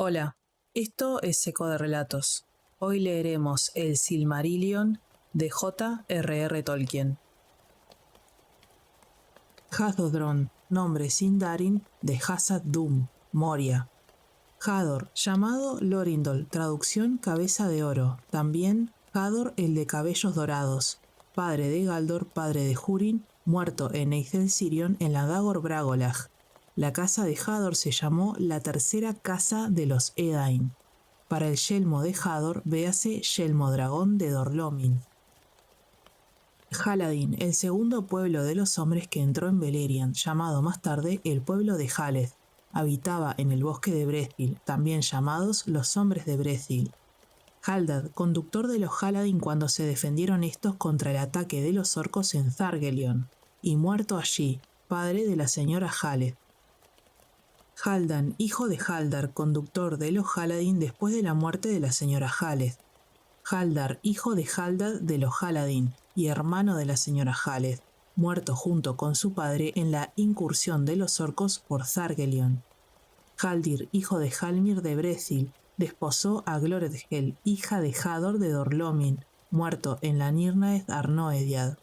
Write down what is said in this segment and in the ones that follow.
Hola, esto es Eco de Relatos. Hoy leeremos El Silmarillion de J.R.R. Tolkien. Hadodron, nombre Sindarin de Hazad-dûm, Moria. Hador, llamado Lorindol, traducción cabeza de oro, también Hador el de cabellos dorados, padre de Galdor, padre de Húrin, muerto en Eithel-Sirion en la Dagor Bragollach. La casa de Hador se llamó la tercera casa de los Edain. Para el yelmo de Hador, véase yelmo dragón de Dor-lómin. Haladin, el segundo pueblo de los hombres que entró en Beleriand, llamado más tarde el pueblo de Haleth. Habitaba en el bosque de Brethil, también llamados los hombres de Brethil. Haldad, conductor de los Haladin cuando se defendieron estos contra el ataque de los orcos en Thargelion, y muerto allí, padre de la señora Haleth. Haldan, hijo de Haldar, conductor de los Haladin después de la muerte de la señora Haleth. Haldar, hijo de Haldad de los Haladin y hermano de la señora Haleth, muerto junto con su padre en la incursión de los orcos por Thargelion. Haldir, hijo de Halmir de Brethil, desposó a Glorethgel, hija de Hador de Dor-lómin, muerto en la Nirnaeth Arnoediad.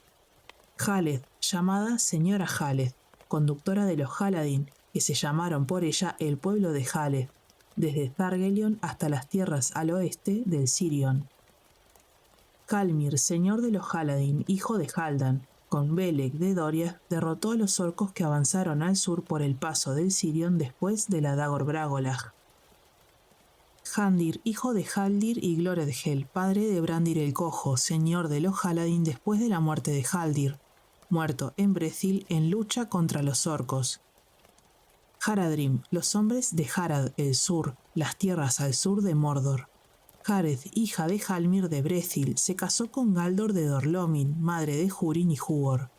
Haleth, llamada señora Haleth, conductora de los Haladin, que se llamaron por ella el pueblo de Haleth, desde Thargelion hasta las tierras al oeste del Sirion. Halmir, señor de los Haladin, hijo de Haldan, con Beleg de Doriath, derrotó a los orcos que avanzaron al sur por el paso del Sirion después de la Dagor Bragollach. Handir, hijo de Haldir y Glorethgel, padre de Brandir el Cojo, señor de los Haladin después de la muerte de Haldir, muerto en Brethil en lucha contra los orcos. Haradrim, los hombres de Harad el sur, las tierras al sur de Mordor. Jareth, hija de Halmir de Brethil, se casó con Galdor de Dor-lómin, madre de Húrin y Hugor.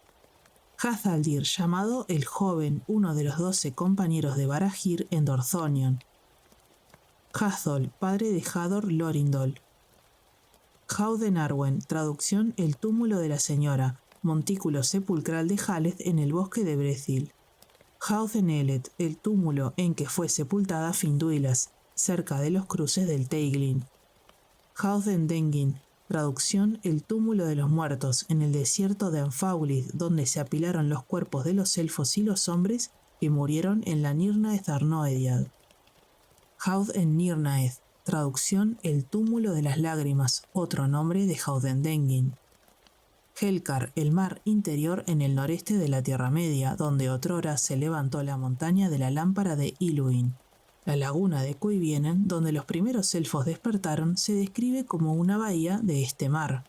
Hazaldir, llamado el Joven, uno de los 12 compañeros de Barahir en Dorthonion. Hathol, padre de Hador Lorindol. Hauden Arwen, traducción El túmulo de la señora, montículo sepulcral de Haleth en el bosque de Brethil. Hauden Elet, el túmulo en que fue sepultada Finduilas, cerca de los cruces del Teiglin. Hauden Dengin, traducción El túmulo de los muertos, en el desierto de Anfaulith, donde se apilaron los cuerpos de los elfos y los hombres que murieron en la Nirnaeth Arnoediad. Haud en Nirnaeth, traducción El túmulo de las lágrimas, otro nombre de Hauden Dengin. Helkar, el mar interior en el noreste de la Tierra Media, donde otrora se levantó la montaña de la lámpara de Iluin. La laguna de Cuivienen, donde los primeros elfos despertaron, se describe como una bahía de este mar.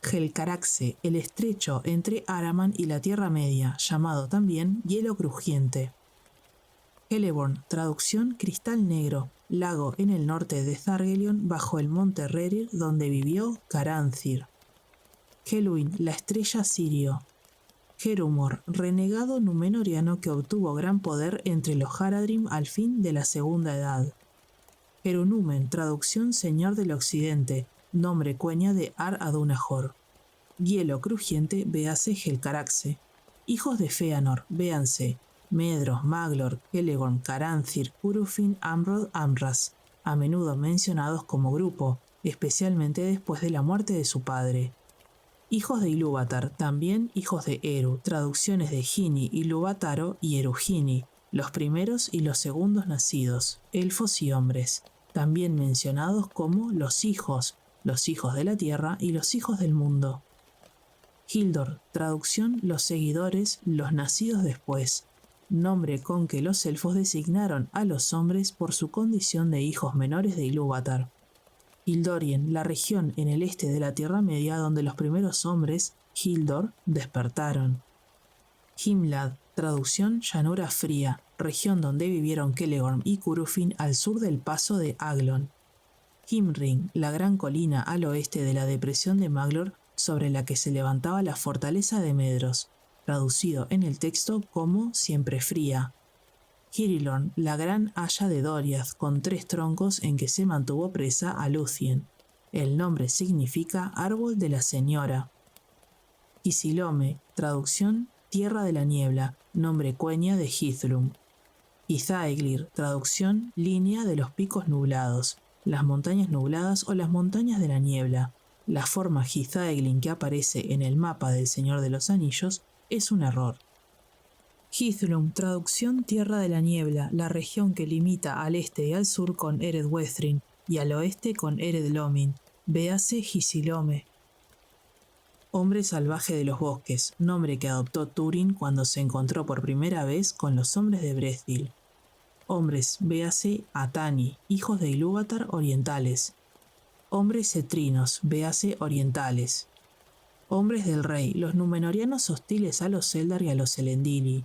Helcaraxe, el estrecho entre Araman y la Tierra Media, llamado también Hielo Crujiente. Celeborn, traducción Cristal Negro, lago en el norte de Thargelion bajo el monte Rerir donde vivió Caranthir. Helluin, la estrella sirio. Herumor, renegado númenoriano que obtuvo gran poder entre los Haradrim al fin de la Segunda Edad. Herunumen, traducción Señor del Occidente, nombre cueña de Ar-Adunajor. Hielo Crujiente, véase Helcaraxe. Hijos de Feanor, véanse Medros, Maglor, Celeborn, Caranthir, Curufin, Amrod, Amras, a menudo mencionados como grupo, especialmente después de la muerte de su padre. Hijos de Ilúvatar, también hijos de Eru, traducciones de Gini, Ilúvataro y Erugini, los primeros y los segundos nacidos, elfos y hombres, también mencionados como los hijos de la tierra y los hijos del mundo. Hildor, traducción los seguidores, los nacidos después, nombre con que los elfos designaron a los hombres por su condición de hijos menores de Ilúvatar. Hildorien, la región en el este de la Tierra Media donde los primeros hombres, Hildor, despertaron. Himlad, traducción Llanura Fría, región donde vivieron Celegorm y Curufin al sur del paso de Aglon. Himring, la gran colina al oeste de la depresión de Maglor sobre la que se levantaba la fortaleza de Medros, traducido en el texto como Siempre Fría. Kirilorn, la gran haya de Doriath, con 3 troncos en que se mantuvo presa a Lúthien. El nombre significa árbol de la señora. Kisilome, traducción Tierra de la niebla, nombre cueña de Hithlum. Hithaeglir, traducción, línea de los picos nublados, las montañas nubladas o las montañas de la niebla. La forma Hithaeglin que aparece en el mapa del Señor de los Anillos es un error. Hithlum, traducción, tierra de la niebla, la región que limita al este y al sur con Ered Wethrin y al oeste con Ered Lomin. Véase Gisilome. Hombre salvaje de los bosques, nombre que adoptó Túrin cuando se encontró por primera vez con los hombres de Brethdil. Hombres, véase Atani, hijos de Ilúvatar orientales. Hombres cetrinos, véase orientales. Hombres del rey, los númenóreanos hostiles a los Eldar y a los Elendili.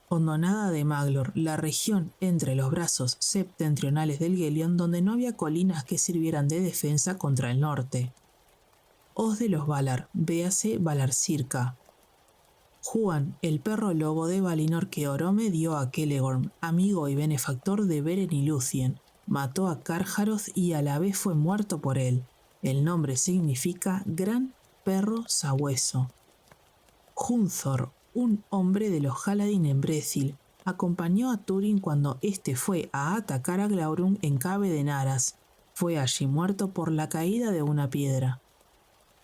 Hondonada de Maglor, la región entre los brazos septentrionales del Gelion donde no había colinas que sirvieran de defensa contra el norte. Hoz de los Valar, véase Valar Circa. Juan, el perro lobo de Valinor que Orome dio a Celegorm, amigo y benefactor de Beren y Lúthien, mató a Carcharoth y a la vez fue muerto por él. El nombre significa gran perro sabueso. Hunthor, un hombre de los Haladin en Brethil, acompañó a Túrin cuando éste fue a atacar a Glaurung en Cave de Naras. Fue allí muerto por la caída de una piedra.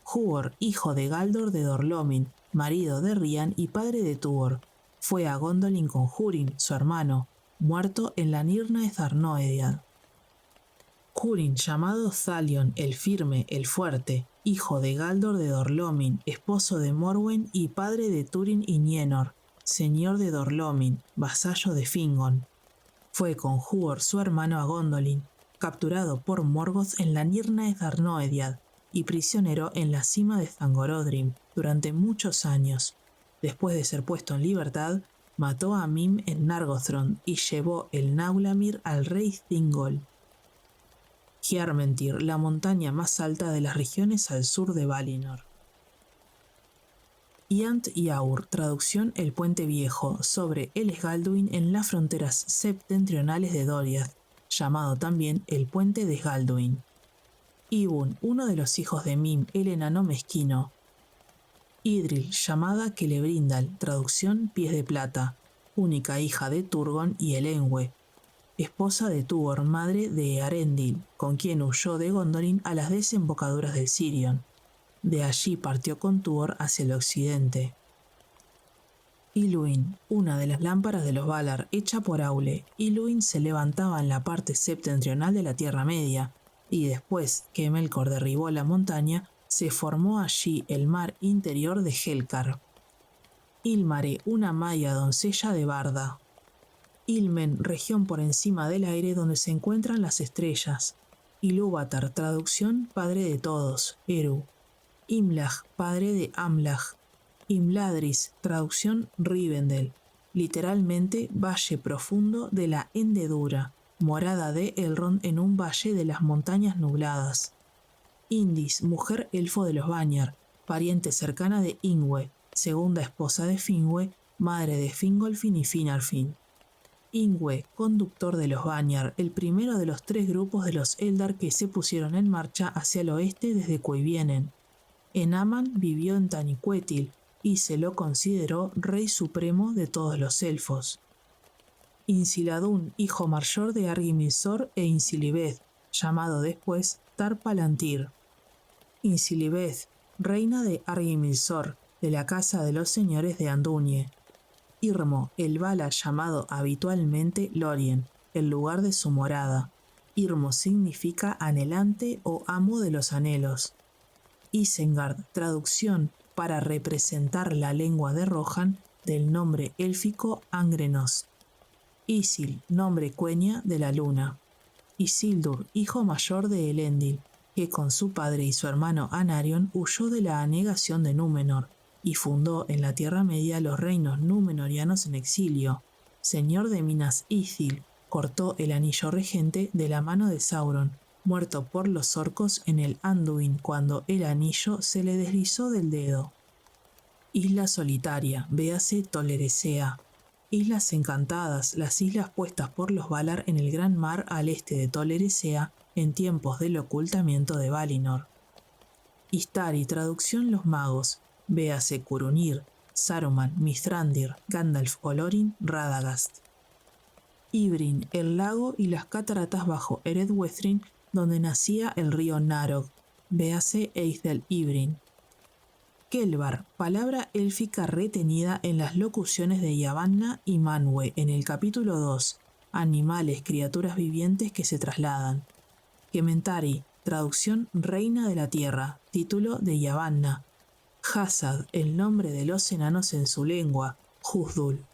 Huor, hijo de Galdor de Dorlomin, marido de Rian y padre de Tuor, fue a Gondolin con Húrin, su hermano, muerto en la Nirnaeth Arnoediad. Húrin, llamado Thalion, el firme, el fuerte, hijo de Galdor de Dorlomin, esposo de Morwen y padre de Túrin y Nienor, señor de Dorlomin, vasallo de Fingon. Fue con Huor, su hermano, a Gondolin, capturado por Morgoth en la Nirnaeth Arnoediad y prisionero en la cima de Zangorodrim durante muchos años. Después de ser puesto en libertad, mató a Mim en Nargothrond y llevó el Naulamir al rey Thingol. Hiarmentir, la montaña más alta de las regiones al sur de Valinor. Iant Yaur, traducción El Puente Viejo, sobre el Esgalduin en las fronteras septentrionales de Doriath, llamado también el Puente de Esgalduin. Ibun, uno de los hijos de Mim, el enano mezquino. Idril, llamada Celebrindal, traducción Pies de Plata, única hija de Turgon y Elenwe, esposa de Tuor, madre de Earendil, con quien huyó de Gondolin a las desembocaduras del Sirion. De allí partió con Tuor hacia el occidente. Iluin, una de las lámparas de los Valar, hecha por Aule. Iluin se levantaba en la parte septentrional de la Tierra Media, y después que Melkor derribó la montaña, se formó allí el mar interior de Helcar. Ilmare, una maya doncella de Barda. Ilmen, región por encima del aire donde se encuentran las estrellas. Ilúvatar, traducción padre de todos, Eru. Imlach, padre de Amlach. Imladris, traducción Rivendell, literalmente valle profundo de la hendedura, morada de Elrond en un valle de las montañas nubladas. Indis, mujer elfo de los Vanyar, pariente cercana de Ingwe, segunda esposa de Finwë, madre de Fingolfin y Finarfin. Ingwe, conductor de los Vanyar, el primero de los 3 grupos de los Eldar que se pusieron en marcha hacia el oeste desde Cuivienen. Enaman vivió en Taniquetil y se lo consideró rey supremo de todos los elfos. Insiladun, hijo mayor de Argimilsor e Insilibeth, llamado después Tar-Palantir. Insilibeth, reina de Argimilsor, de la casa de los señores de Andunie. Irmo, el Vala llamado habitualmente Lorien, el lugar de su morada. Irmo significa anhelante o amo de los anhelos. Isengard, traducción para representar la lengua de Rohan del nombre élfico Angrenost. Isil, nombre cueña de la luna. Isildur, hijo mayor de Elendil, que con su padre y su hermano Anarion huyó de la anegación de Númenor y fundó en la Tierra Media los reinos númenorianos en exilio. Señor de Minas Ithil, cortó el anillo regente de la mano de Sauron, muerto por los orcos en el Anduin cuando el anillo se le deslizó del dedo. Isla solitaria, véase Toleresea. Islas encantadas, las islas puestas por los Valar en el gran mar al este de Toleresea en tiempos del ocultamiento de Valinor. Istari, traducción los magos, véase Curunir, Saruman, Mithrandir, Gandalf Olorin, Radagast. Ibrin, el lago y las cataratas bajo Eredwethrin, donde nacía el río Narog, véase Eithel Ibrin. Kelvar, palabra élfica retenida en las locuciones de Yavanna y Manwë en el capítulo 2, animales, criaturas vivientes que se trasladan. Kementari, traducción Reina de la Tierra, título de Yavanna. Hasad, el nombre de los enanos en su lengua, Huzdul.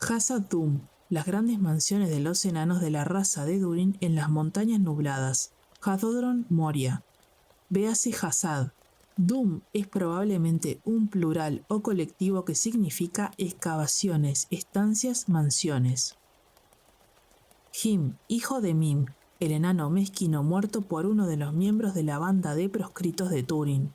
Hasad Dum, las grandes mansiones de los enanos de la raza de Durin en las montañas nubladas, Hadodron Moria. Véase Hasad. Dum es probablemente un plural o colectivo que significa excavaciones, estancias, mansiones. Him, hijo de Mim, el enano mezquino muerto por uno de los miembros de la banda de proscritos de Túrin.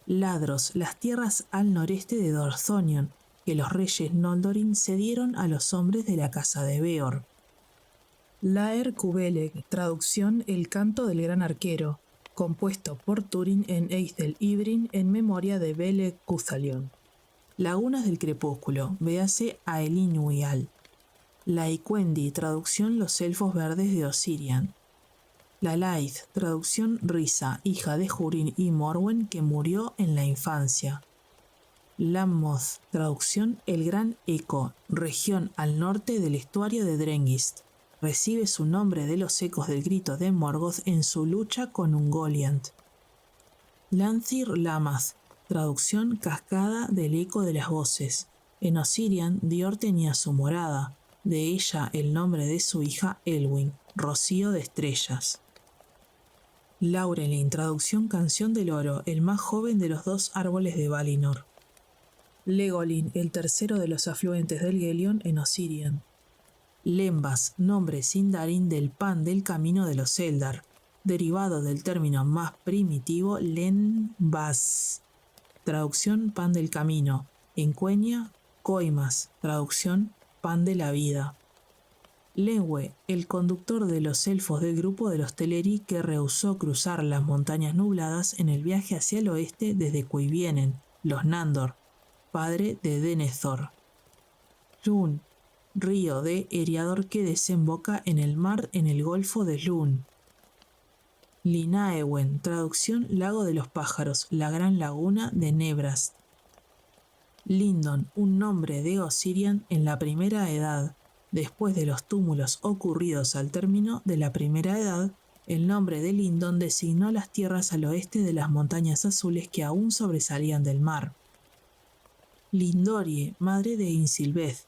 Ladros, las tierras al noreste de Dorthonion, que los reyes Noldorin cedieron a los hombres de la casa de Beor. Laer Kubeleg, traducción El canto del gran arquero, compuesto por Túrin en Eithel Ibrin en memoria de Beleg Cuthalion. Lagunas del crepúsculo, véase Aelin-Wial. Laiquendi, traducción Los elfos verdes de Osirian. Lalaith, traducción Risa, hija de Húrin y Morwen que murió en la infancia. Lammoth, traducción El gran eco, región al norte del estuario de Drengist. Recibe su nombre de los ecos del grito de Morgoth en su lucha con Ungoliant. Lanthir Lamath, traducción Cascada del eco de las voces. En Osirian, Dior tenía su morada, de ella el nombre de su hija Elwyn, rocío de estrellas. Laurelin, traducción Canción del oro, el más joven de los 2 árboles de Valinor. Legolin, el tercero de los afluentes del Gelion en Osirian. Lembas, nombre Sindarin del pan del camino de los Eldar, derivado del término más primitivo Lenbas, traducción pan del camino. En Quenya, Coimas, traducción pan de la vida. Lenwë, el conductor de los elfos del grupo de los Teleri que rehusó cruzar las montañas nubladas en el viaje hacia el oeste desde cui vienen los Nandor, padre de Denethor. Lun, río de Eriador que desemboca en el mar en el golfo de Lun. Linaewen, traducción Lago de los pájaros, la gran laguna de Nebrast. Lindon, un nombre de Osirian en la primera edad. Después de los túmulos ocurridos al término de la primera edad, el nombre de Lindon designó las tierras al oeste de las montañas azules que aún sobresalían del mar. Lindorie, madre de Insilbeth.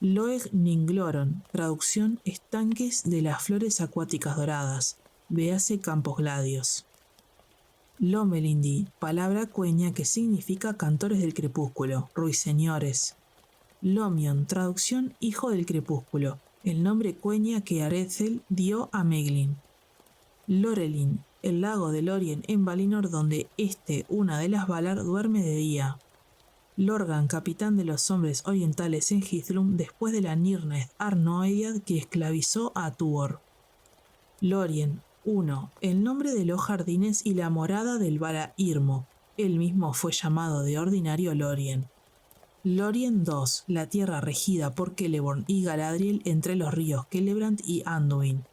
Loeg Ningloron, traducción Estanques de las flores acuáticas doradas, véase Campos Gladios. Lomelindi, palabra cueña que significa cantores del crepúsculo, ruiseñores. Lomion, traducción hijo del crepúsculo, el nombre cueña que Arethel dio a Meglin. Lorelin, el lago de Lorien en Valinor donde una de las Valar, duerme de día. Lorgan, capitán de los hombres orientales en Hithlum después de la Nirnaeth Arnoediad que esclavizó a Tuor. Lorien, 1. El nombre de los jardines y la morada del Vala Irmo. Él mismo fue llamado de ordinario Lorien. Lorien 2. La tierra regida por Celeborn y Galadriel entre los ríos Celebrant y Anduin.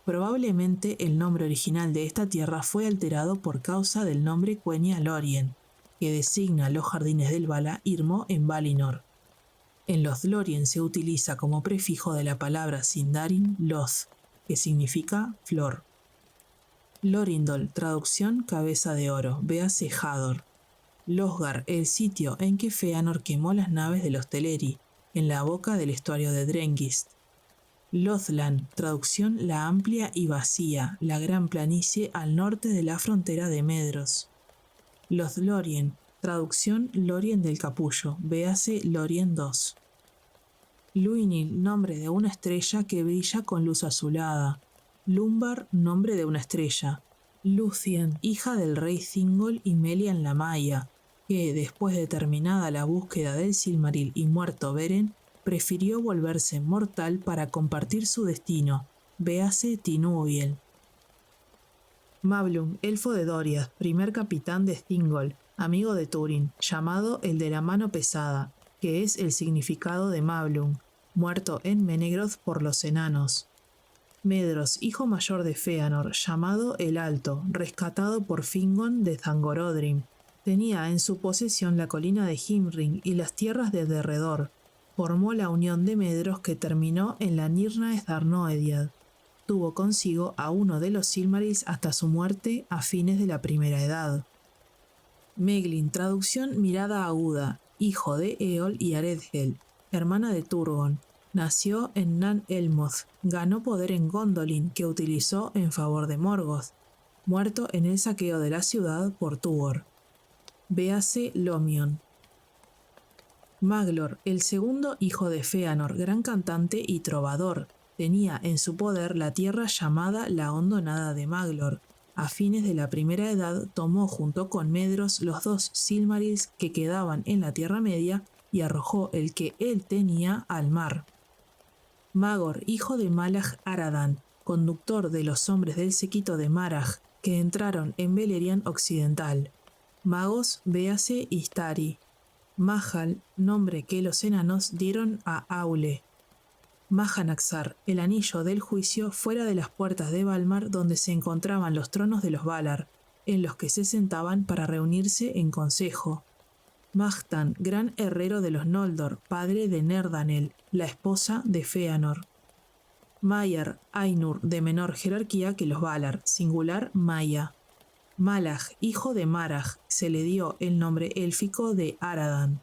Probablemente el nombre original de esta tierra fue alterado por causa del nombre Quenya Lorien, que designa los jardines del Vala Irmo en Valinor. En los Lorien se utiliza como prefijo de la palabra Sindarin Loth, que significa flor. Lorindol, traducción cabeza de oro, véase Hador. Losgar, el sitio en que Feanor quemó las naves de los Teleri, en la boca del estuario de Drengist. Lothlan, traducción la amplia y vacía, la gran planicie al norte de la frontera de Medros. Lothlorien, traducción Lorien del Capullo, véase Lorien 2. Luinil, nombre de una estrella que brilla con luz azulada. Lumbar, nombre de una estrella. Lúthien, hija del rey Thingol y Melian la Maya, que, después de terminada la búsqueda del Silmaril y muerto Beren, prefirió volverse mortal para compartir su destino, véase Tinúbiel. Mablung, elfo de Doriath, primer capitán de Thingol, amigo de Túrin, llamado el de la mano pesada, que es el significado de Mablung. muerto en Menegroth por los enanos. Medros, hijo mayor de Fëanor, llamado el Alto, rescatado por Fingon de Zangorodrim, tenía en su posesión la colina de Himring y las tierras de derredor. Formó la unión de Medros que terminó en la Nirnaeth Arnoediad. Tuvo consigo a uno de los Silmarils hasta su muerte a fines de la Primera Edad. Meglin, traducción Mirada Aguda, hijo de Eol y Aredhel, hermana de Turgon. Nació en Nan Elmoth, ganó poder en Gondolin que utilizó en favor de Morgoth, muerto en el saqueo de la ciudad por Tuor. Véase Lomion. Maglor, el segundo hijo de Fëanor, gran cantante y trovador, tenía en su poder la tierra llamada la Hondonada de Maglor. A fines de la Primera Edad tomó junto con Medros los 2 Silmarils que quedaban en la Tierra Media y arrojó el que él tenía al mar. Magor, hijo de Malach Aradan, conductor de los hombres del séquito de Marach, que entraron en Beleriand Occidental. Magos, véase Istari. Mahal, nombre que los enanos dieron a Aule. Mahanaxar, el anillo del juicio fuera de las puertas de Valmar donde se encontraban los tronos de los Valar, en los que se sentaban para reunirse en consejo. Mahtan, gran herrero de los Noldor, padre de Nerdanel, la esposa de Fëanor. Maiar, Ainur, de menor jerarquía que los Valar, singular Maia. Malach, hijo de Marach, se le dio el nombre élfico de Aradan.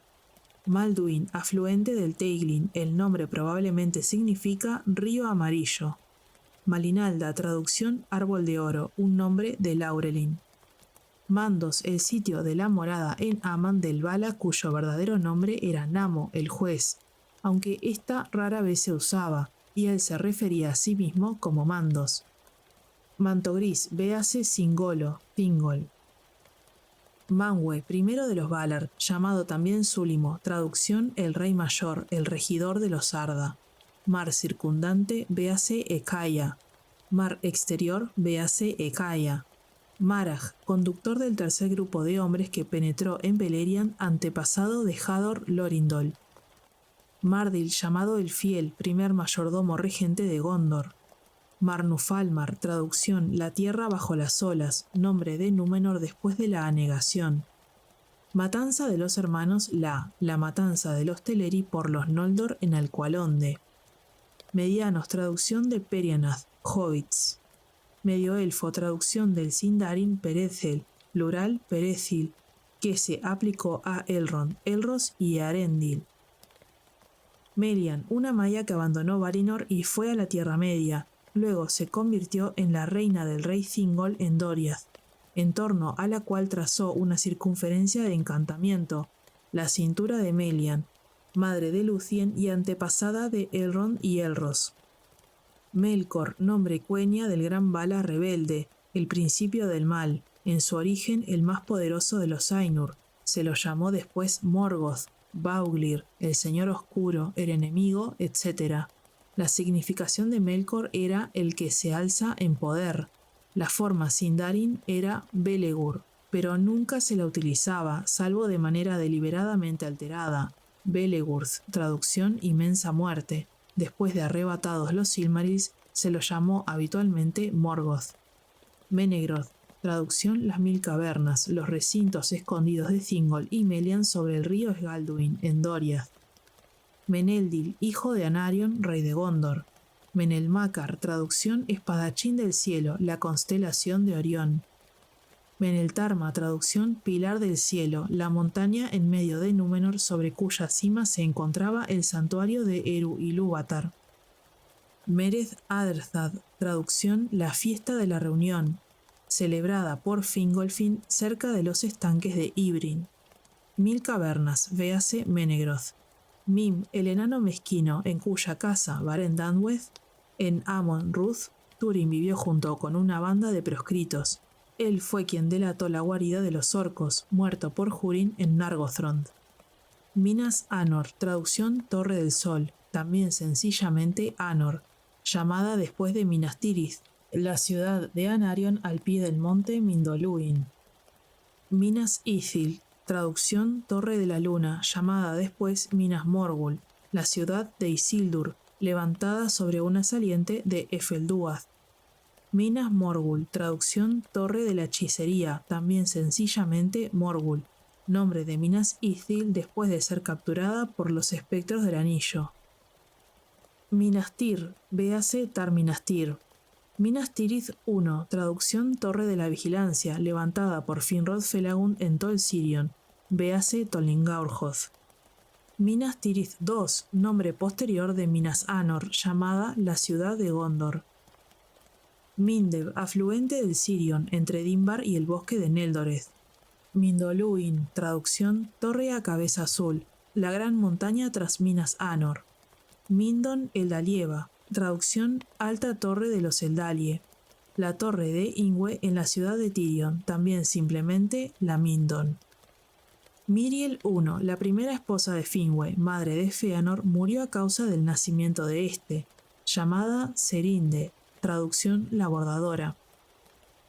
Malduin, afluente del Teiglin, el nombre probablemente significa río amarillo. Malinalda, traducción árbol de oro, un nombre de Laurelin. Mandos, el sitio de la morada en Aman del Vala, cuyo verdadero nombre era Namo, el juez, aunque esta rara vez se usaba, y él se refería a sí mismo como Mandos. Manto Gris, véase Singolo, Thingol. Manwë, primero de los Valar, llamado también Súlimo, traducción el Rey Mayor, el regidor de los Arda. Mar circundante, véase Ekaya. Mar exterior, véase Ekaya. Marach, conductor del tercer grupo de hombres que penetró en Beleriand, antepasado de Hador Lorindol. Mardil, llamado el Fiel, primer mayordomo regente de Gondor. Marnufalmar, traducción la tierra bajo las olas, nombre de Númenor después de la anegación. Matanza de los hermanos la matanza de los Teleri por los Noldor en Alcualonde. Medianos, traducción de Perianath, hobbits. Medioelfo, traducción del Sindarin Perethel, plural Perethil, que se aplicó a Elrond, Elros y Arendil. Melian, una maya que abandonó Valinor y fue a la Tierra Media. Luego se convirtió en la reina del rey Thingol en Doriath, en torno a la cual trazó una circunferencia de encantamiento, la cintura de Melian, madre de Lúthien y antepasada de Elrond y Elros. Melkor, nombre Quenya del gran Vala rebelde, el principio del mal, en su origen el más poderoso de los Ainur. Se lo llamó después Morgoth, Bauglir, el señor oscuro, el enemigo, etc. La significación de Melkor era el que se alza en poder. La forma Sindarin era Belegur, pero nunca se la utilizaba, salvo de manera deliberadamente alterada. Belegurth, traducción inmensa muerte. Después de arrebatados los Silmarils, se lo llamó habitualmente Morgoth. Menegroth, traducción las 1000 cavernas, los recintos escondidos de Thingol y Melian sobre el río Sgalduin, en Doriath. Meneldil, hijo de Anarion, rey de Gondor. Menelmácar, traducción espadachín del cielo, la constelación de Orión. Meneltarma, traducción pilar del cielo, la montaña en medio de Númenor sobre cuya cima se encontraba el santuario de Eru Ilúvatar. Mereth Adrthad, traducción la fiesta de la reunión, celebrada por Fingolfin cerca de los estanques de Ibrin. 1000 cavernas, véase Menegroth. Mim, el enano mezquino, en cuya casa, Varendanweth, en Amon Ruth, Túrin vivió junto con una banda de proscritos. Él fue quien delató la guarida de los orcos, muerto por Húrin en Nargothrond. Minas Anor, traducción Torre del Sol, también sencillamente Anor, llamada después de Minas Tirith, la ciudad de Anarion al pie del monte Mindoluin. Minas Ithil, traducción Torre de la Luna, llamada después Minas Morgul, la ciudad de Isildur, levantada sobre una saliente de Efeldúath. Minas Morgul, traducción Torre de la Hechicería, también sencillamente Morgul, nombre de Minas Ithil después de ser capturada por los espectros del anillo. Minas Tir, véase Tar Minas Tir. Minas Tirith I, traducción Torre de la Vigilancia, levantada por Finrod Felagund en Tol Sirion, véase Tollingaurhoth. Minas Tirith II, nombre posterior de Minas Anor, llamada la ciudad de Gondor. Mindeb, afluente del Sirion, entre Dimbar y el bosque de Neldoreth. Mindoluin, traducción Torre a cabeza azul, la gran montaña tras Minas Anor. Mindon Eldalieva, traducción Alta Torre de los Eldalie, la torre de Ingwe en la ciudad de Tirion, también simplemente la Mindon. Miriel I, la primera esposa de Finwë, madre de Fëanor, murió a causa del nacimiento de este, llamada Serinde, traducción la bordadora.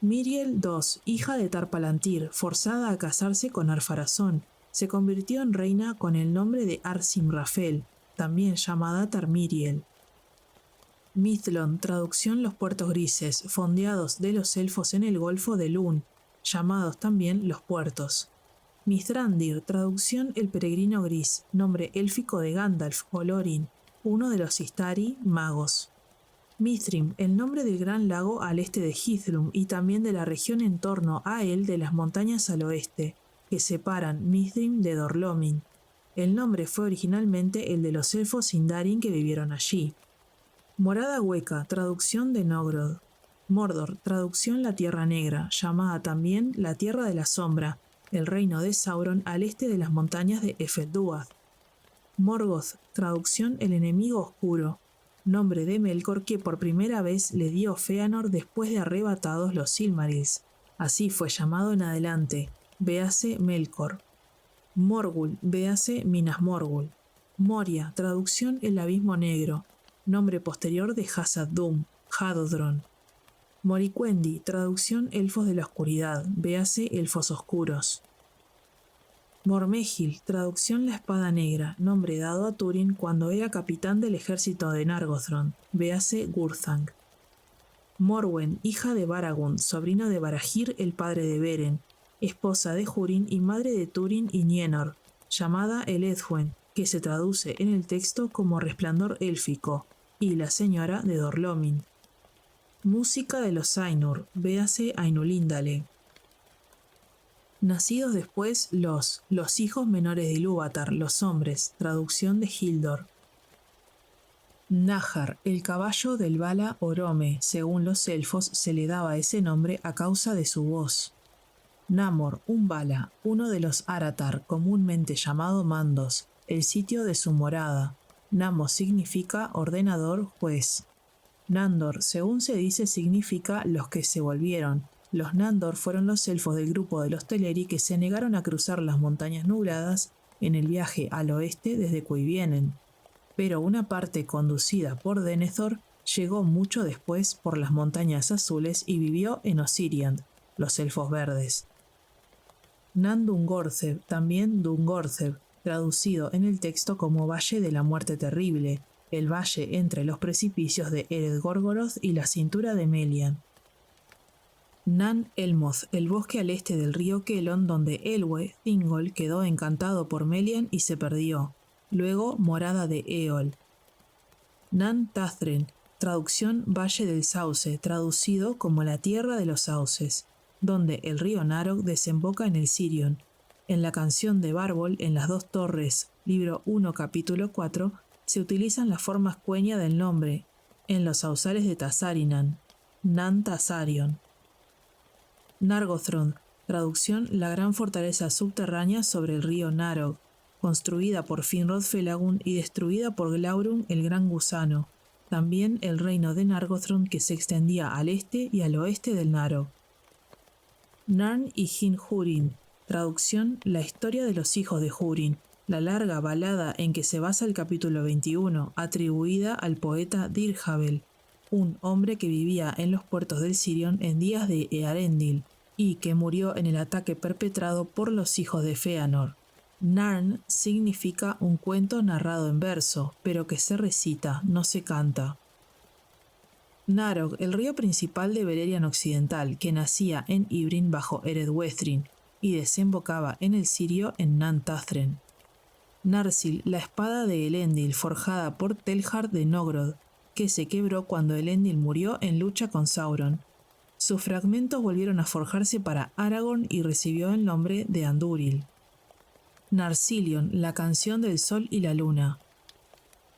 Miriel II, hija de Tar Palantir, forzada a casarse con Ar-Pharazôn, se convirtió en reina con el nombre de Ar-Simrafel, también llamada Tarmiriel. Mithlond, traducción los puertos grises, fondeados de los elfos en el golfo de Lun, llamados también los puertos. Mithrandir, traducción el peregrino gris, nombre élfico de Gandalf o Lorin, uno de los Istari, magos. Mithrim, el nombre del gran lago al este de Hithlum y también de la región en torno a él de las montañas al oeste, que separan Mithrim de Dor-lómin. El nombre fue originalmente el de los elfos Sindarin que vivieron allí. Morada Hueca, traducción de Nogrod. Mordor, traducción la Tierra Negra, llamada también la Tierra de la Sombra, el reino de Sauron al este de las montañas de Efeldúath. Morgoth, traducción el enemigo oscuro, nombre de Melkor que por primera vez le dio Fëanor después de arrebatados los Silmarils. Así fue llamado en adelante, véase Melkor. Morgul, véase Minas Morgul. Moria, traducción el abismo negro, nombre posterior de Khazad-dûm, Hadodron. Moriquendi, traducción elfos de la oscuridad, véase elfos oscuros. Mormegil, traducción la espada negra, nombre dado a Túrin cuando era capitán del ejército de Nargothrond, véase Gurthang. Morwen, hija de Baragund, sobrino de Barahir el padre de Beren, esposa de Húrin y madre de Túrin y Nienor, llamada Eledhwen, que se traduce en el texto como resplandor élfico, y la señora de Dor-lómin. Música de los Ainur, véase Ainulindale. Nacidos después los hijos menores de Ilúvatar, los hombres, traducción de Hildor. Nahar, el caballo del Vala Orome, según los elfos se le daba ese nombre a causa de su voz. Namor, un Vala, uno de los Aratar, comúnmente llamado Mandos, el sitio de su morada. Namo significa ordenador, juez. Nandor, según se dice, significa los que se volvieron. Los Nandor fueron los elfos del grupo de los Teleri que se negaron a cruzar las montañas nubladas en el viaje al oeste desde Cuivienen. Pero una parte conducida por Denethor llegó mucho después por las montañas azules y vivió en Osiriand, los elfos verdes. Nandungorceb, también Dungorceb, traducido en el texto como Valle de la Muerte Terrible, el valle entre los precipicios de Ered Gorgoroth y la cintura de Melian. Nan Elmoth, el bosque al este del río Kelon donde Elwë, Thingol, quedó encantado por Melian y se perdió. Luego morada de Eol. Nan Tathren, traducción Valle del Sauce, traducido como la tierra de los sauces, donde el río Narog desemboca en el Sirion. En la canción de Bárbol, en las dos torres, libro 1, capítulo 4, se utilizan las formas cueña del nombre, en los sausales de Tazarinan, Nan Tazarion. Nargothrond, traducción la gran fortaleza subterránea sobre el río Narog, construida por Finrod Felagund y destruida por Glaurung el gran gusano, también el reino de Nargothrond que se extendía al este y al oeste del Narog. Narn y Hin Húrin, traducción la historia de los hijos de Húrin, la larga balada en que se basa el capítulo 21, atribuida al poeta Dirjabel, un hombre que vivía en los puertos del Sirion en días de Earendil y que murió en el ataque perpetrado por los hijos de Fëanor. Narn significa un cuento narrado en verso, pero que se recita, no se canta. Narog, el río principal de Beleriand Occidental, que nacía en Ibrin bajo Eredwethryn y desembocaba en el Sirio en Nan Tathren. Narsil, la espada de Elendil forjada por Telhar de Nogrod, que se quebró cuando Elendil murió en lucha con Sauron. Sus fragmentos volvieron a forjarse para Aragorn y recibió el nombre de Andúril. Narcilion, la canción del sol y la luna.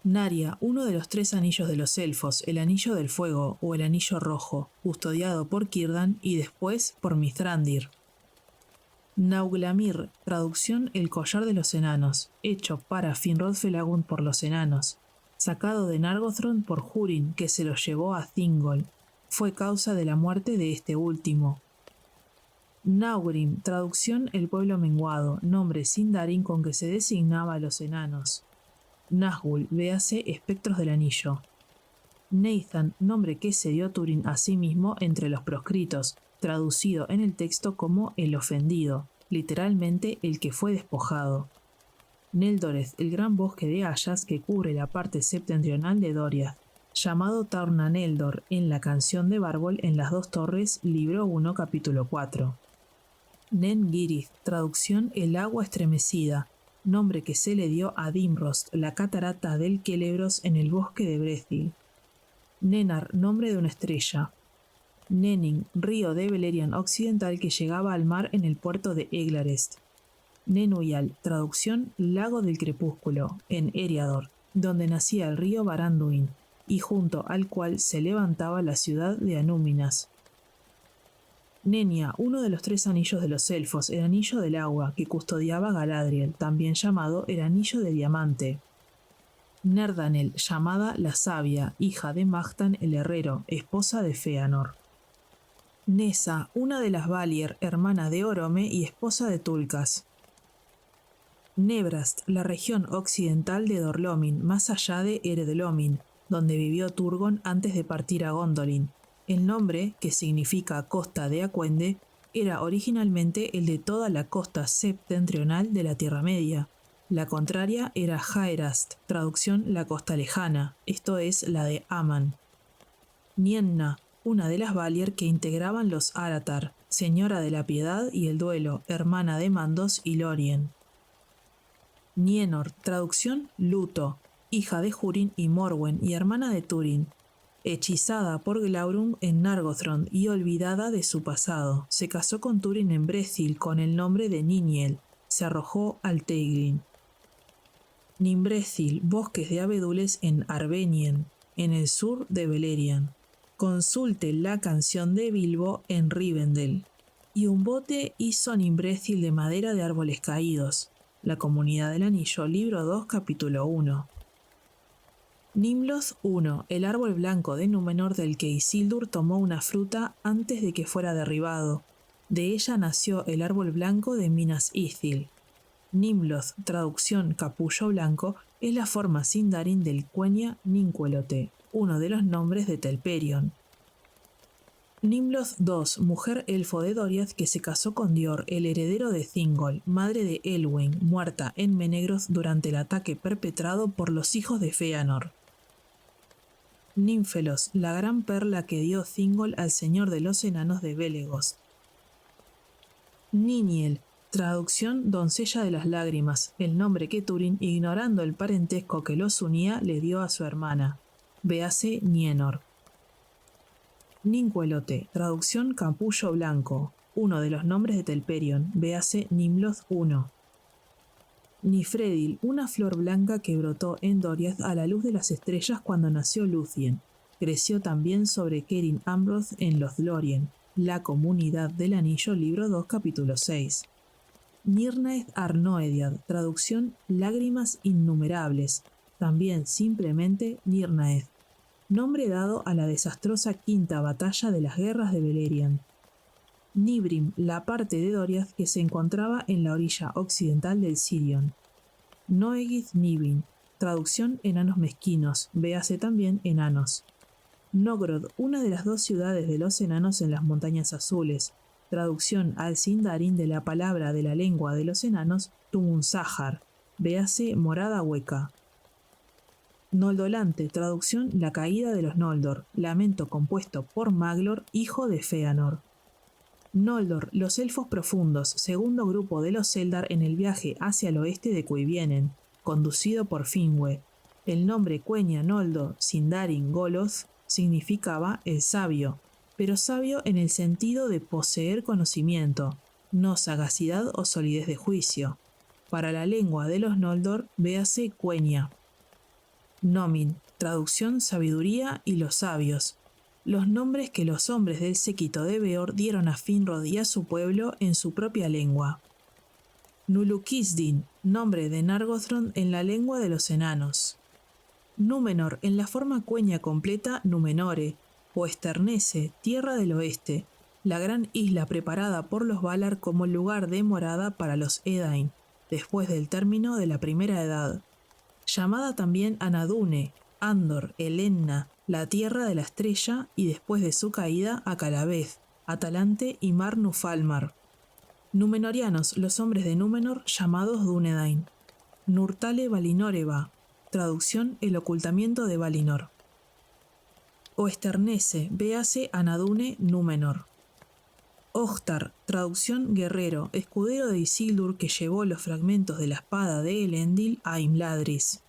Narya, uno de los 3 anillos de los elfos, el anillo del fuego o el anillo rojo, custodiado por Círdan y después por Mithrandir. Nauglamir, traducción el collar de los enanos, hecho para Finrod Felagund por los enanos, sacado de Nargothrond por Húrin, que se lo llevó a Thingol. Fue causa de la muerte de este último. Naugrim, traducción el pueblo menguado, nombre sindarin con que se designaba a los enanos. Nazgûl, véase espectros del anillo. Nathan, nombre que se dio Túrin a sí mismo entre los proscritos, traducido en el texto como el ofendido, literalmente el que fue despojado. Neldoreth, el gran bosque de hayas que cubre la parte septentrional de Doriath, llamado Taurna-Neldor en la canción de Bárbol en las 2 torres, libro 1, capítulo 4. Nen-Girith, traducción el agua estremecida, nombre que se le dio a Dimrost, la catarata del Celebros en el bosque de Brethil. Nennar, nombre de una estrella. Nenning, río de Beleriand Occidental que llegaba al mar en el puerto de Eglarest. Nenuyal, traducción lago del crepúsculo, en Eriador, donde nacía el río Baranduin, y junto al cual se levantaba la ciudad de Anúminas. Nenya, uno de los 3 anillos de los elfos, el anillo del agua, que custodiaba Galadriel, también llamado el anillo de diamante. Nerdanel, llamada la sabia, hija de Mahtan el herrero, esposa de Fëanor. Nessa, una de las Valier, hermana de Orome y esposa de Tulkas. Nebrast, la región occidental de Dor-lómin, más allá de Ered-lómin, donde vivió Turgon antes de partir a Gondolin. El nombre, que significa costa de Acuende, era originalmente el de toda la costa septentrional de la Tierra Media. La contraria era Jaerast, traducción la costa lejana, esto es la de Aman. Nienna, una de las Valier que integraban los Aratar, señora de la piedad y el duelo, hermana de Mandos y Lórien. Nienor, traducción luto, hija de Húrin y Morwen y hermana de Túrin. Hechizada por Glaurung en Nargothrond y olvidada de su pasado, se casó con Túrin en Brethil con el nombre de Niniel, se arrojó al Teiglin. Nimbrethil, bosques de abedules en Arbenien, en el sur de Beleriand. Consulte la canción de Bilbo en Rivendell. Y un bote hizo Nimbrethil de madera de árboles caídos. La Comunidad del Anillo, libro 2, capítulo 1. Nimloth 1, el árbol blanco de Númenor del que Isildur tomó una fruta antes de que fuera derribado. De ella nació el árbol blanco de Minas Ithil. Nimloth, traducción capullo blanco, es la forma sindarin del Quenya Ninquelote, uno de los nombres de Telperion. Nimloth 2, mujer elfo de Doriath que se casó con Dior, el heredero de Thingol, madre de Elwyn, muerta en Menegroth durante el ataque perpetrado por los hijos de Fëanor. Ninfelos, la gran perla que dio Thingol al señor de los enanos de Belegost. Niniel, traducción doncella de las lágrimas, el nombre que Túrin, ignorando el parentesco que los unía, le dio a su hermana. Véase Nienor. Ninquelote, traducción capullo blanco, uno de los nombres de Telperion, véase Nimloth 1. Nifredil, una flor blanca que brotó en Doriath a la luz de las estrellas cuando nació Lúthien. Creció también sobre Kerin Ambroth en Lothlórien, la Comunidad del Anillo, libro 2, capítulo 6. Nirnaeth Arnoediad, traducción lágrimas innumerables, también simplemente Nirnaeth. Nombre dado a la desastrosa quinta batalla de las guerras de Beleriand. Nibrim, la parte de Doriath que se encontraba en la orilla occidental del Sirion. Noegith Nibin, traducción enanos mezquinos, véase también enanos. Nogrod, una de las 2 ciudades de los enanos en las montañas azules, traducción al Sindarin de la palabra de la lengua de los enanos Tumun-Sahar, véase morada hueca. Noldolante, traducción la caída de los Noldor, lamento compuesto por Maglor, hijo de Feanor. Noldor, los elfos profundos, segundo grupo de los Eldar en el viaje hacia el oeste de Cuivienen, conducido por Finwë. El nombre Quenya Noldo Sindarin Goloth significaba el sabio, pero sabio en el sentido de poseer conocimiento, no sagacidad o solidez de juicio. Para la lengua de los Noldor, véase Quenya. Nomin, traducción sabiduría y los sabios. Los nombres que los hombres del séquito de Beor dieron a Finrod y a su pueblo en su propia lengua. Nulukisdin, nombre de Nargothrond en la lengua de los enanos. Númenor, en la forma Quenya completa Númenore, o Esternese, tierra del oeste, la gran isla preparada por los Valar como lugar de morada para los Edain, después del término de la Primera Edad. Llamada también Anadune, Andor, Elenna, la tierra de la estrella, y después de su caída a Calavez, Atalante y Mar Nufalmar. Númenorianos, los hombres de Númenor llamados Dúnedain. Nurtale Valinoreva, traducción el ocultamiento de Valinor. Oesternese, véase Anadune Númenor. Ohtar, traducción guerrero, escudero de Isildur que llevó los fragmentos de la espada de Elendil a Imladris.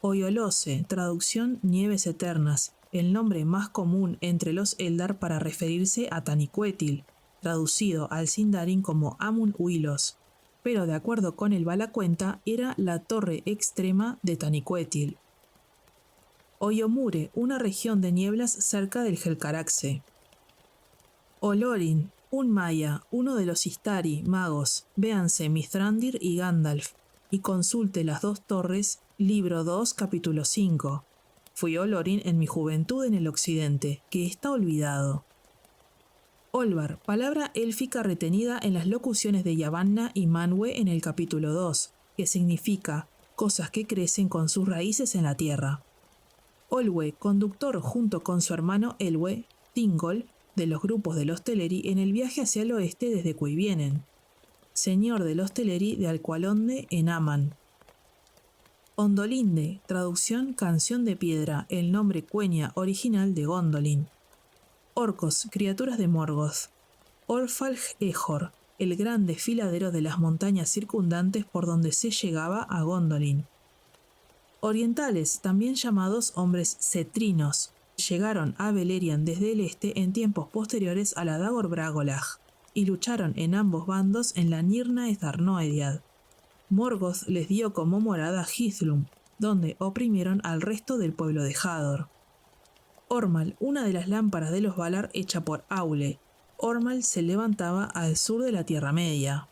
Oyolose, traducción nieves eternas, el nombre más común entre los Eldar para referirse a Taniquetil, traducido al Sindarin como Amun Uilos, pero de acuerdo con el Valacuenta era la torre extrema de Taniquetil. Oyomure, una región de nieblas cerca del Helcaraxe. Olorin, un maya, uno de los Istari, magos, véanse Mithrandir y Gandalf, y consulte las dos torres, libro 2, capítulo 5. Fui Olorin en mi juventud en el occidente, que está olvidado. Olvar, palabra élfica retenida en las locuciones de Yavanna y Manwë en el capítulo 2, que significa cosas que crecen con sus raíces en la tierra. Olwë, conductor junto con su hermano Elwë, Thingol, de los grupos de los Teleri en el viaje hacia el oeste desde Cuivienen. Señor de los Teleri de Alqualonde en Aman. Ondolinde, traducción canción de piedra, el nombre Quenya original de Gondolin. Orcos, criaturas de Morgoth. Orfalj Ejor, el gran desfiladero de las montañas circundantes por donde se llegaba a Gondolin. Orientales, también llamados hombres cetrinos, llegaron a Beleriand desde el este en tiempos posteriores a la Dagor Bragollach y lucharon en ambos bandos en la Nirna Etharnoediad. Morgoth les dio como morada Hithlum, donde oprimieron al resto del pueblo de Hador. Ormal, una de las lámparas de los Valar hecha por Aule. Ormal se levantaba al sur de la Tierra Media.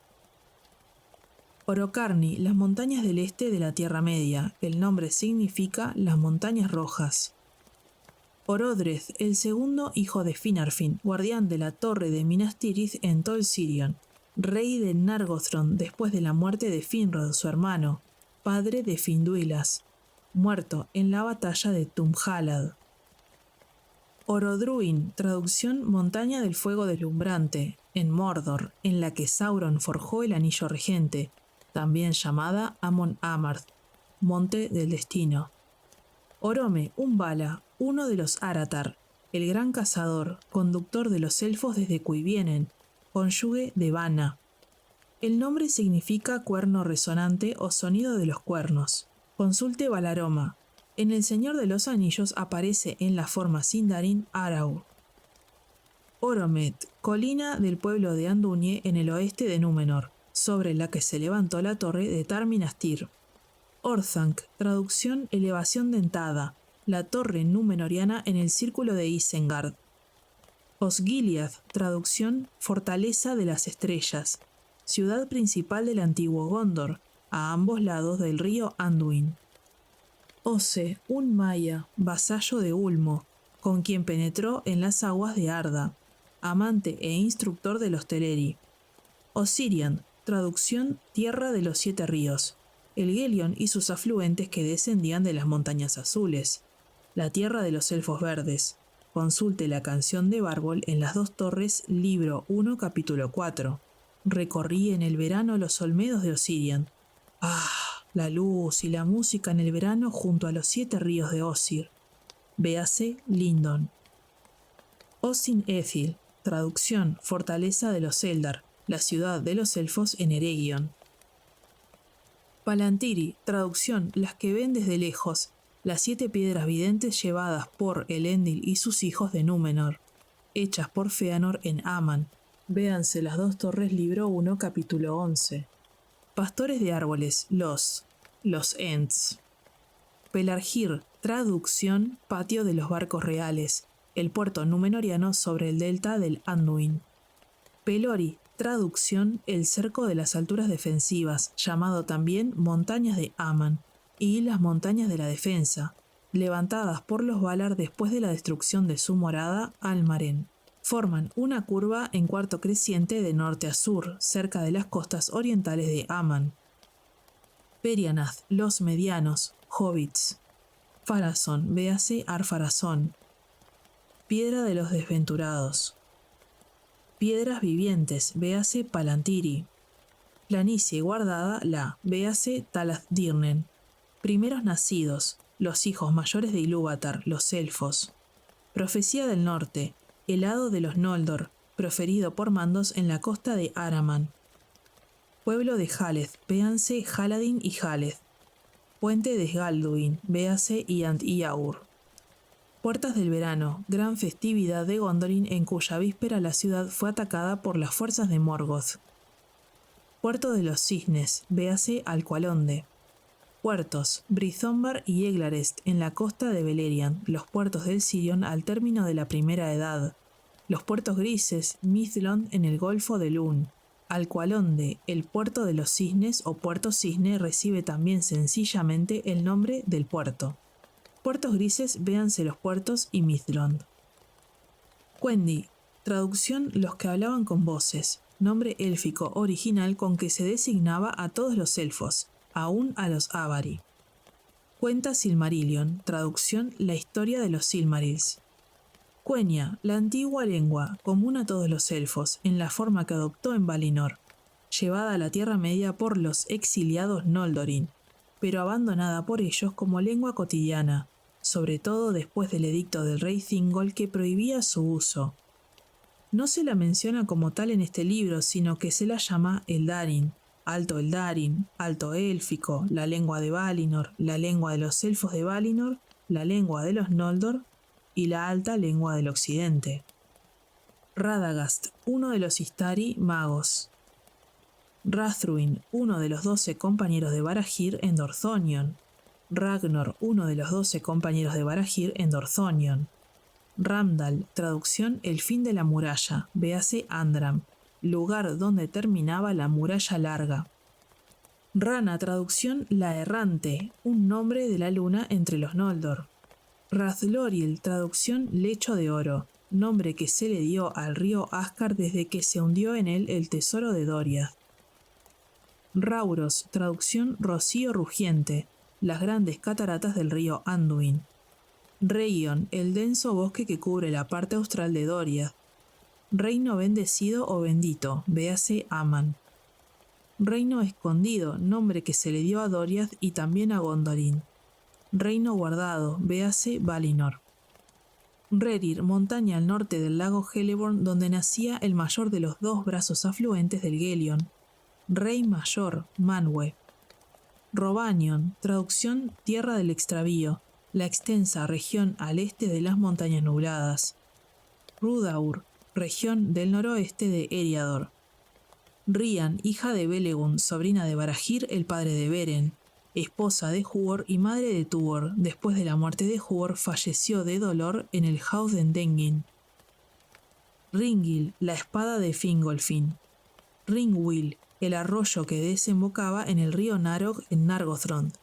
Orocarni, las montañas del este de la Tierra Media. El nombre significa las montañas rojas. Orodreth, el segundo hijo de Finarfin, guardián de la torre de Minas Tirith en Tol Sirion, rey de Nargothrond después de la muerte de Finrod, su hermano, padre de Finduilas, muerto en la batalla de Tumjalad. Orodruin, traducción montaña del fuego deslumbrante, en Mordor, en la que Sauron forjó el anillo regente, también llamada Amon Amarth, monte del destino. Orome, un Vala, uno de los Aratar, el gran cazador, conductor de los elfos desde Cuivienen, cónyuge de Vana. El nombre significa cuerno resonante o sonido de los cuernos. Consulte Valaroma. En El Señor de los Anillos aparece en la forma Sindarin Araur. Oromet, colina del pueblo de Andúnie en el oeste de Númenor, sobre la que se levantó la torre de Tar Minastir. Orthanc, traducción elevación dentada, la torre númenoriana en el círculo de Isengard. Osgiliath, traducción fortaleza de las estrellas, ciudad principal del antiguo Gondor, a ambos lados del río Anduin. Ose, un maya, vasallo de Ulmo, con quien penetró en las aguas de Arda, amante e instructor de los Teleri. Osirian, traducción tierra de los 7 ríos, el Gelion y sus afluentes que descendían de las montañas azules, la tierra de los elfos verdes. Consulte la canción de Bárbol en Las dos Torres, libro 1, capítulo 4. Recorrí en el verano los olmedos de Osirian. Ah, la luz y la música en el verano junto a los 7 ríos de Osir. Véase Lindon. Osin Ethil, traducción, fortaleza de los Eldar, la ciudad de los elfos en Eregion. Palantiri, traducción, las que ven desde lejos, las 7 piedras videntes llevadas por Elendil y sus hijos de Númenor, hechas por Feanor en Aman. Véanse Las dos Torres, libro 1, capítulo 11. Pastores de árboles, los Ents. Pelargir, traducción, patio de los barcos reales, el puerto númenoriano sobre el delta del Anduin. Pelori, traducción, el cerco de las alturas defensivas, llamado también montañas de Aman, y las montañas de la defensa, levantadas por los Valar después de la destrucción de su morada, Almaren. Forman una curva en cuarto creciente de norte a sur, cerca de las costas orientales de Aman. Perianath, los medianos, hobbits. Pharazôn, véase Ar-Pharazôn. Piedra de los desventurados. Piedras vivientes, véase Palantiri. Planicie guardada, véase Talath-Dirnen. Primeros nacidos, los hijos mayores de Ilúvatar, los elfos. Profecía del norte, el hado de los Noldor, proferido por mandos en la costa de Araman. Pueblo de Haleth, véanse Haladin y Haleth. Puente de Sgalduin, véase Iant y Yaur. Puertas del verano, gran festividad de Gondolin en cuya víspera la ciudad fue atacada por las fuerzas de Morgoth. Puerto de los cisnes, véase Alqualonde. Puertos, Brizombar y Eglarest en la costa de Beleriand, los puertos del Sirion al término de la Primera Edad. Los puertos grises, Mithlond en el Golfo de Lun. Alqualonde, el puerto de los cisnes o puerto cisne recibe también sencillamente el nombre del puerto. Puertos grises, véanse los puertos y Mithlond. Quendi, traducción los que hablaban con voces, nombre élfico original con que se designaba a todos los elfos, aún a los Avari. Cuenta Silmarillion, traducción la historia de los Silmarils. Quenya, la antigua lengua, común a todos los elfos, en la forma que adoptó en Valinor, llevada a la Tierra Media por los exiliados Noldorin, pero abandonada por ellos como lengua cotidiana, sobre todo después del edicto del rey Thingol que prohibía su uso. No se la menciona como tal en este libro, sino que se la llama Eldarin, Alto Eldarin, Alto Élfico, la lengua de Valinor, la lengua de los elfos de Valinor, la lengua de los Noldor y la alta lengua del occidente. Radagast, uno de los Istari magos. Rathruin, uno de los 12 compañeros de Barahir en Dorthonion. Ragnor, uno de los 12 compañeros de Barahir en Dorthonion. Ramdal, traducción el fin de la muralla, véase Andram, lugar donde terminaba la muralla larga. Rana, traducción la errante, un nombre de la luna entre los Noldor. Rathloril, traducción lecho de oro, nombre que se le dio al río Ascar desde que se hundió en él el tesoro de Doriath. Rauros, traducción rocío rugiente, las grandes cataratas del río Anduin. Region, el denso bosque que cubre la parte austral de Doriath. Reino bendecido o bendito, véase Aman. Reino escondido, nombre que se le dio a Doriath y también a Gondolin. Reino guardado, véase Valinor. Rerir, montaña al norte del lago Celeborn donde nacía el mayor de los 2 brazos afluentes del Gelion. Rey mayor, Manwë. Robanion, traducción tierra del extravío, la extensa región al este de las montañas nubladas. Rudaur, región del noroeste de Eriador. Rian, hija de Belegun, sobrina de Barahir, el padre de Beren, esposa de Huor y madre de Tuor. Después de la muerte de Huor, falleció de dolor en el Hauth-en-Dengin. Ringil, la espada de Fingolfin. Ringwil, el arroyo que desembocaba en el río Narog en Nargothrond.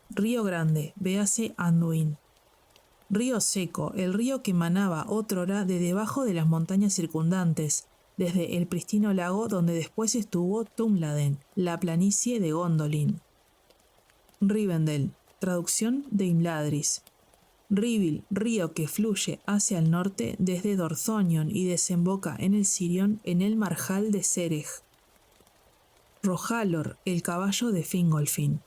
Río Grande, véase Anduin. Río Seco, el río que manaba otrora de debajo de las montañas circundantes, desde el pristino lago donde después estuvo Tumladen, la planicie de Gondolin. Rivendell, traducción de Imladris. Rivil, río que fluye hacia el norte desde Dorthonion y desemboca en el Sirion en el marjal de Cereg. Rohalor, el caballo de Fingolfin.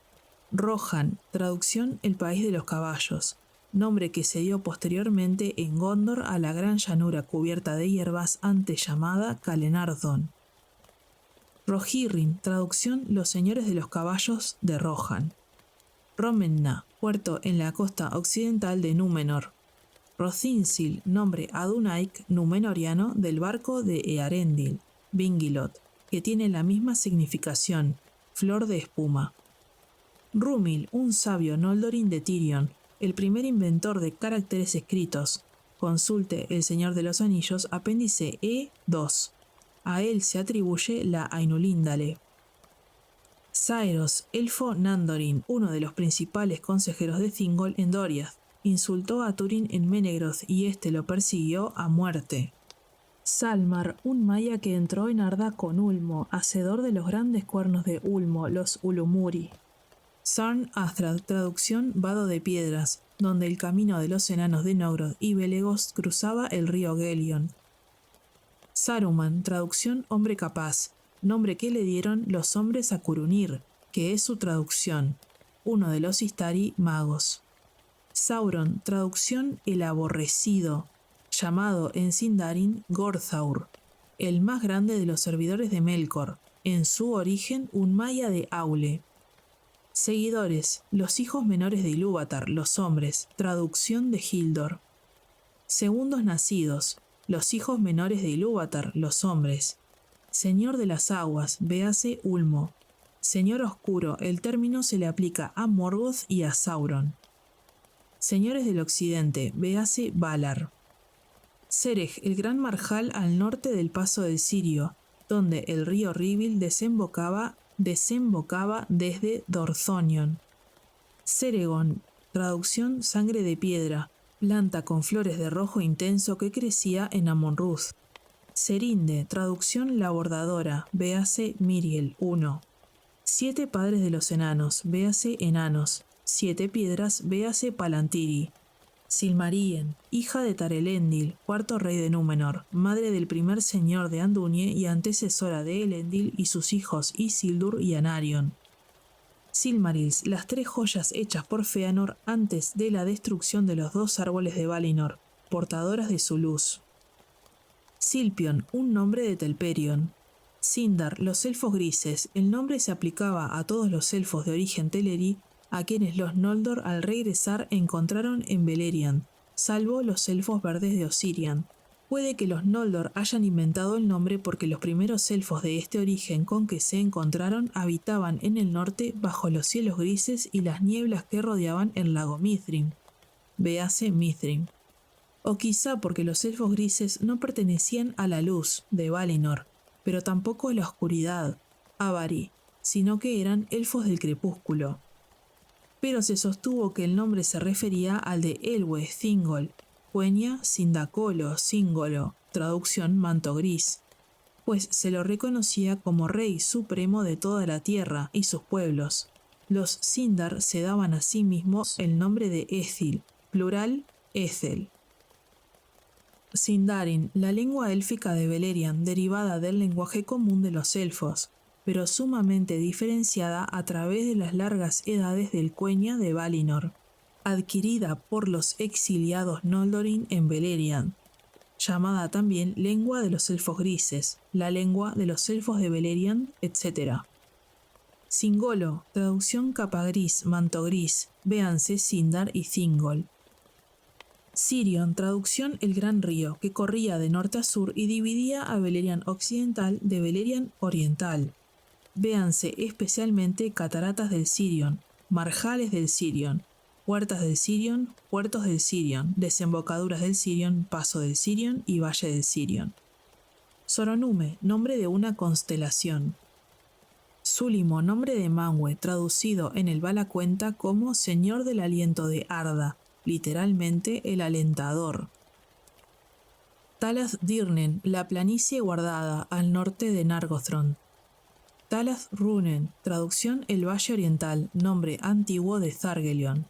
Rohan, traducción el país de los caballos, nombre que se dio posteriormente en Gondor a la gran llanura cubierta de hierbas antes llamada Calenardon. Rohirrim, traducción los señores de los caballos de Rohan. Romenna, puerto en la costa occidental de Númenor. Rothinsil, nombre adunaic númenoriano del barco de Earendil, Vingilot, que tiene la misma significación, flor de espuma. Rúmil, un sabio noldorin de Tirion, el primer inventor de caracteres escritos. Consulte El Señor de los Anillos, apéndice E2. A él se atribuye la Ainulindale. Saeros, elfo Nandorin, uno de los principales consejeros de Thingol en Doriath, insultó a Túrin en Menegroth y éste lo persiguió a muerte. Salmar, un maya que entró en Arda con Ulmo, hacedor de los grandes cuernos de Ulmo, los Ulumuri. Sarn Athrad, traducción Vado de Piedras, donde el camino de los enanos de Nogrod y Belegost cruzaba el río Gelion. Saruman, traducción Hombre Capaz, nombre que le dieron los hombres a Curunir, que es su traducción, uno de los Istari magos. Sauron, traducción El Aborrecido, llamado en Sindarin Gorthaur, el más grande de los servidores de Melkor, en su origen un maya de Aule. Seguidores, los hijos menores de Ilúvatar, los hombres, traducción de Hildor. Segundos nacidos, los hijos menores de Ilúvatar, los hombres. Señor de las aguas, véase Ulmo. Señor oscuro, el término se le aplica a Morgoth y a Sauron. Señores del occidente, véase Valar. Cereg, el gran marjal al norte del paso del Sirio, donde el río Rivil desembocaba desde Dorthonion. Ceregon, traducción Sangre de Piedra, planta con flores de rojo intenso que crecía en Amon-Ruth. Serinde, traducción La Bordadora, véase Miriel 1. 7 padres de los enanos, véase Enanos. 7 piedras, véase Palantiri. Silmarien, hija de Tarelendil, cuarto rey de Númenor, madre del primer señor de Andunie y antecesora de Elendil y sus hijos Isildur y Anarion. Silmarils, las 3 joyas hechas por Fëanor antes de la destrucción de los 2 árboles de Valinor, portadoras de su luz. Silpion, un nombre de Telperion. Sindar, los elfos grises, el nombre se aplicaba a todos los elfos de origen Teleri, a quienes los Noldor al regresar encontraron en Beleriand, salvo los elfos verdes de Osirian. Puede que los Noldor hayan inventado el nombre porque los primeros elfos de este origen con que se encontraron habitaban en el norte bajo los cielos grises y las nieblas que rodeaban el lago Mithrim. Véase Mithrim. O quizá porque los elfos grises no pertenecían a la luz de Valinor, pero tampoco a la oscuridad, Avari, sino que eran elfos del crepúsculo. Pero se sostuvo que el nombre se refería al de Elwë Thingol, Quenya Sindacolo Singolo, traducción Manto Gris, pues se lo reconocía como rey supremo de toda la tierra y sus pueblos. Los Sindar se daban a sí mismos el nombre de Ethil, plural Ethel. Sindarin, la lengua élfica de Beleriand, derivada del lenguaje común de los elfos, pero sumamente diferenciada a través de las largas edades del Quenya de Valinor, adquirida por los exiliados Noldorin en Beleriand, llamada también lengua de los elfos grises, la lengua de los elfos de Beleriand, etc. Singolo, traducción capa gris, manto gris, véanse Sindar y Thingol. Sirion, traducción el gran río, que corría de norte a sur y dividía a Beleriand occidental de Beleriand oriental. Véanse especialmente Cataratas del Sirion, Marjales del Sirion, Puertas del Sirion, Puertos del Sirion, Desembocaduras del Sirion, Paso del Sirion y Valle del Sirion. Soronume, nombre de una constelación. Sulimo, nombre de Manwë, traducido en el Valacuenta como Señor del Aliento de Arda, literalmente el alentador. Talath Dirnen, la planicie guardada al norte de Nargothrond. Talath Runen, traducción el Valle Oriental, nombre antiguo de Thargelion.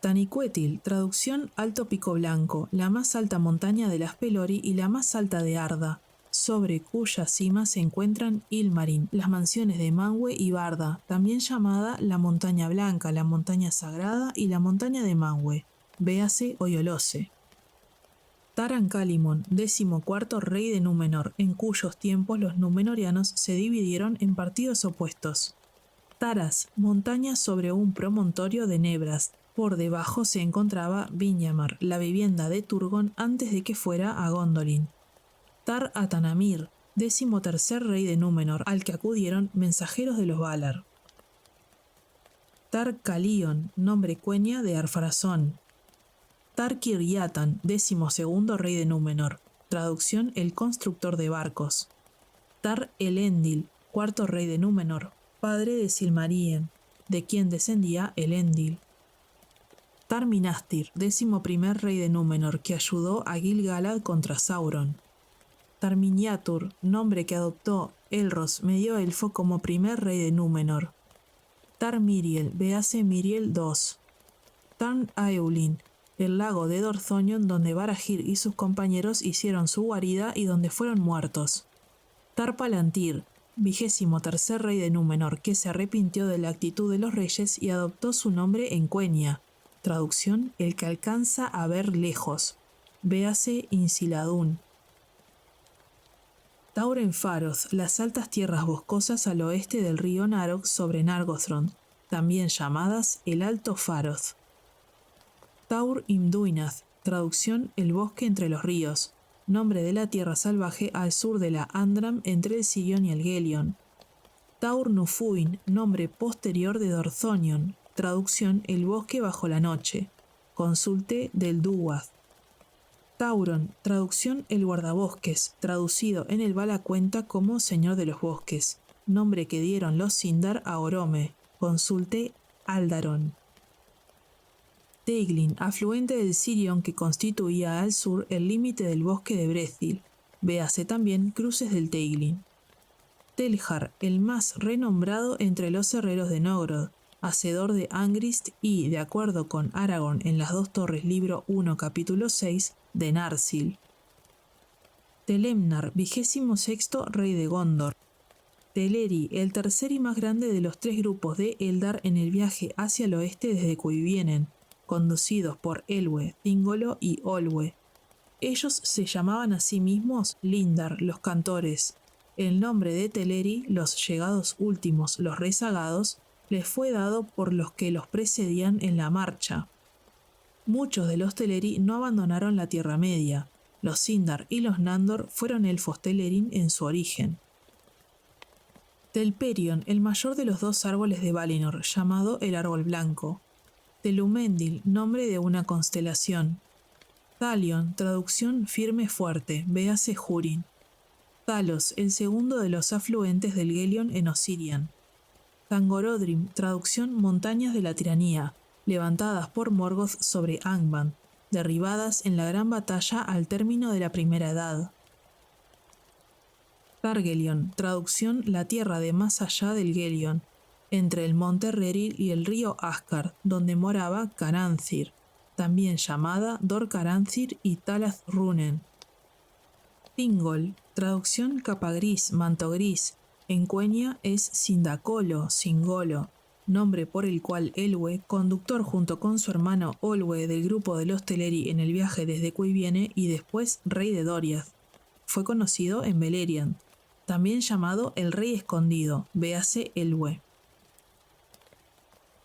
Taniquetil, traducción Alto Pico Blanco, la más alta montaña de las Pelori y la más alta de Arda, sobre cuya cima se encuentran Ilmarin, las mansiones de Manwë y Barda, también llamada la Montaña Blanca, la Montaña Sagrada y la Montaña de Manwë, véase Oyolose. Taran-Kalimon, 14º rey de Númenor, en cuyos tiempos los númenorianos se dividieron en partidos opuestos. Taras, montaña sobre un promontorio de Nebras. Por debajo se encontraba Viñamar, la vivienda de Turgon antes de que fuera a Gondolin. Tar-Atanamir, 13º rey de Númenor, al que acudieron mensajeros de los Valar. Tar-Calion, nombre cuenya de Ar-Pharazôn. Tar-Kiryatan, 12º rey de Númenor, traducción el constructor de barcos. Tar-Elendil, 4º rey de Númenor, padre de Silmarien, de quien descendía Elendil. Tar-Minastir, 11º rey de Númenor, que ayudó a Gil-galad contra Sauron. Tar-Miniatur, nombre que adoptó Elros Medioelfo como primer rey de Númenor. Tar-Miriel, véase Miriel II. Tarn-Aeulin, el lago de Dorthonion donde Barahir y sus compañeros hicieron su guarida y donde fueron muertos. Tar-Palantir, 23º rey de Númenor, que se arrepintió de la actitud de los reyes y adoptó su nombre en Quenya, traducción el que alcanza a ver lejos, véase Insiladún. Tauren-Pharoth, las altas tierras boscosas al oeste del río Narog sobre Nargothrond, también llamadas el Alto Pharoth. Taur-Imduinath, traducción el bosque entre los ríos, nombre de la tierra salvaje al sur de la Andram entre el Sirion y el Gelion. Taur-Nufuin, nombre posterior de Dorthonion, traducción el bosque bajo la noche, consulte del Dúwath. Tauron, traducción el guardabosques, traducido en el Valacuenta como señor de los bosques, nombre que dieron los Sindar a Orome, consulte Aldaron. Teiglin, afluente del Sirion que constituía al sur el límite del bosque de Brethil, véase también Cruces del Teiglin. Teljar, el más renombrado entre los herreros de Nogrod, hacedor de Angrist y, de acuerdo con Aragorn en las dos torres libro 1 capítulo 6, de Narsil. Telemnar, 26º rey de Gondor. Teleri, el tercer y más grande de los tres grupos de Eldar en el viaje hacia el oeste desde Cuivienen, conducidos por Elwë, Thingolo y Olwë. Ellos se llamaban a sí mismos Lindar, los cantores. El nombre de Teleri, los llegados últimos, los rezagados, les fue dado por los que los precedían en la marcha. Muchos de los Teleri no abandonaron la Tierra Media. Los Sindar y los Nandor fueron elfos Telerin en su origen. Telperion, el mayor de los dos árboles de Valinor, llamado el Árbol Blanco. Telumendil, nombre de una constelación. Talion, traducción firme fuerte, véase Húrin. Talos, el segundo de los afluentes del Gelion en Osirian. Tangorodrim, traducción montañas de la tiranía, levantadas por Morgoth sobre Angband, derribadas en la gran batalla al término de la Primera Edad. Targelion, traducción la tierra de más allá del Gelion, entre el monte Reril y el río Asgard, donde moraba Caranthir, también llamada Dor Caranthir y Talath Runen. Thingol, traducción capa gris, manto gris, en Quenya es Sindacolo, Singolo, nombre por el cual Elwë, conductor junto con su hermano Olwë del grupo de los Teleri en el viaje desde Cuiviene y después rey de Doriath, fue conocido en Beleriand, también llamado el Rey Escondido, véase Elwë.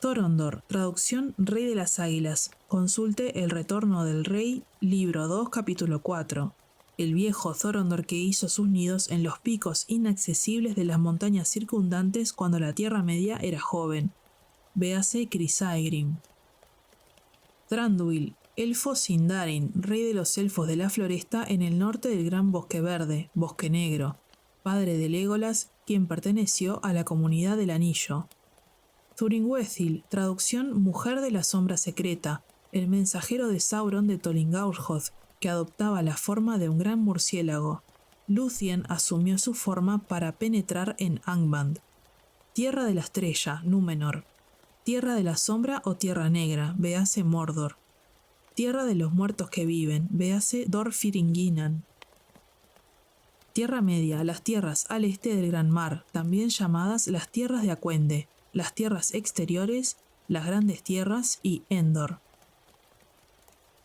Thorondor, traducción Rey de las Águilas, consulte El Retorno del Rey, libro 2, capítulo 4. El viejo Thorondor que hizo sus nidos en los picos inaccesibles de las montañas circundantes cuando la Tierra Media era joven. Véase Chrysaegrim. Thranduil, elfo Sindarin, rey de los elfos de la floresta en el norte del Gran Bosque Verde, Bosque Negro, padre de Legolas, quien perteneció a la Comunidad del Anillo. Thuringwethil, traducción Mujer de la Sombra Secreta, el mensajero de Sauron de Tollingaurhoth, que adoptaba la forma de un gran murciélago. Lúthien asumió su forma para penetrar en Angband. Tierra de la Estrella, Númenor. Tierra de la sombra o tierra negra, véase Mordor. Tierra de los muertos que viven, véase Dor-Firinginan. Tierra Media, las tierras al este del Gran Mar, también llamadas las tierras de Acuende, las tierras exteriores, las grandes tierras y Endor.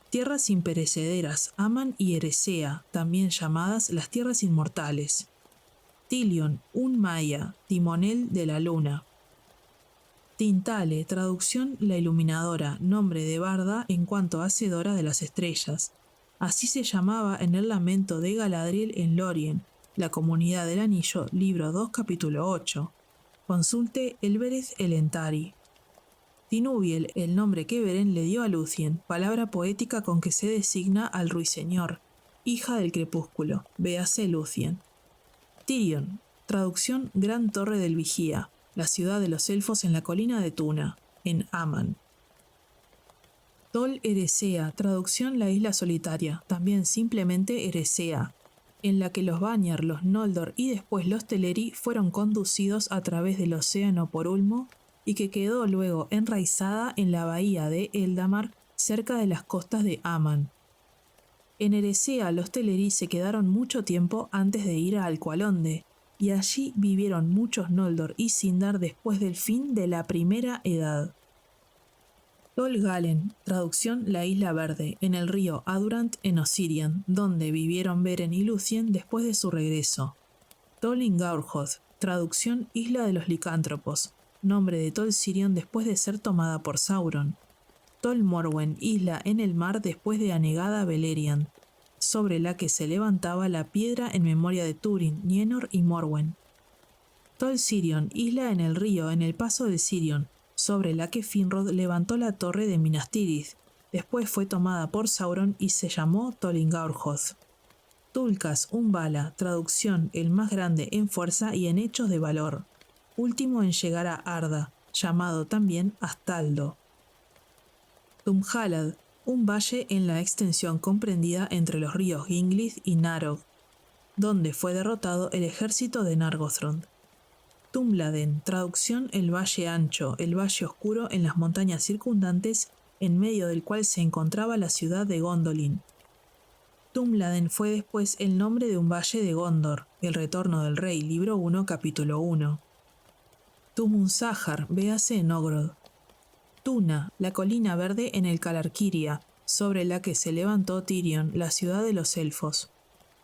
Tierras imperecederas, Aman y Eresea, también llamadas las tierras inmortales. Tilion, un maya, timonel de la luna. Tintale, traducción la iluminadora, nombre de barda en cuanto hacedora de las estrellas. Así se llamaba en el lamento de Galadriel en Lórien, la comunidad del anillo, libro 2, capítulo 8. Consulte Elbereth Elentari. Tinubiel, el nombre que Beren le dio a Lúthien, palabra poética con que se designa al ruiseñor, hija del crepúsculo, véase Lúthien. Tirion, traducción Gran Torre del Vigía, la ciudad de los elfos en la colina de Tuna, en Aman. Tol Eressëa, traducción La isla solitaria, también simplemente Eressëa, en la que los Vanyar, los Noldor y después los Teleri fueron conducidos a través del océano por Ulmo y que quedó luego enraizada en la bahía de Eldamar cerca de las costas de Aman. En Eressëa los Teleri se quedaron mucho tiempo antes de ir a Alqualondë, y allí vivieron muchos Noldor y Sindar después del fin de la Primera Edad. Tol Galen, traducción La Isla Verde, en el río Adurant en Osirian, donde vivieron Beren y Lúthien después de su regreso. Tol Ingaurhoth, traducción Isla de los Licántropos, nombre de Tol Sirion después de ser tomada por Sauron. Tol Morwen, isla en el mar después de anegada Beleriand, sobre la que se levantaba la piedra en memoria de Túrin, Nienor y Morwen. Tol Sirion, isla en el río en el paso de Sirion, sobre la que Finrod levantó la torre de Minas Tirith. Después fue tomada por Sauron y se llamó Tol Ingaurhoth. Tulkas Umbala, traducción el más grande en fuerza y en hechos de valor, último en llegar a Arda, llamado también Astaldo. Tumjalad, un valle en la extensión comprendida entre los ríos Ginglyth y Narog, donde fue derrotado el ejército de Nargothrond. Tumladen, traducción el valle ancho, el valle oscuro en las montañas circundantes, en medio del cual se encontraba la ciudad de Gondolin. Tumladen fue después el nombre de un valle de Gondor, el retorno del rey, libro 1, capítulo 1. Tumun-Sahar, véase en Ogrod. Tuna, la colina verde en el Calarquíria, sobre la que se levantó Tirion, la ciudad de los elfos.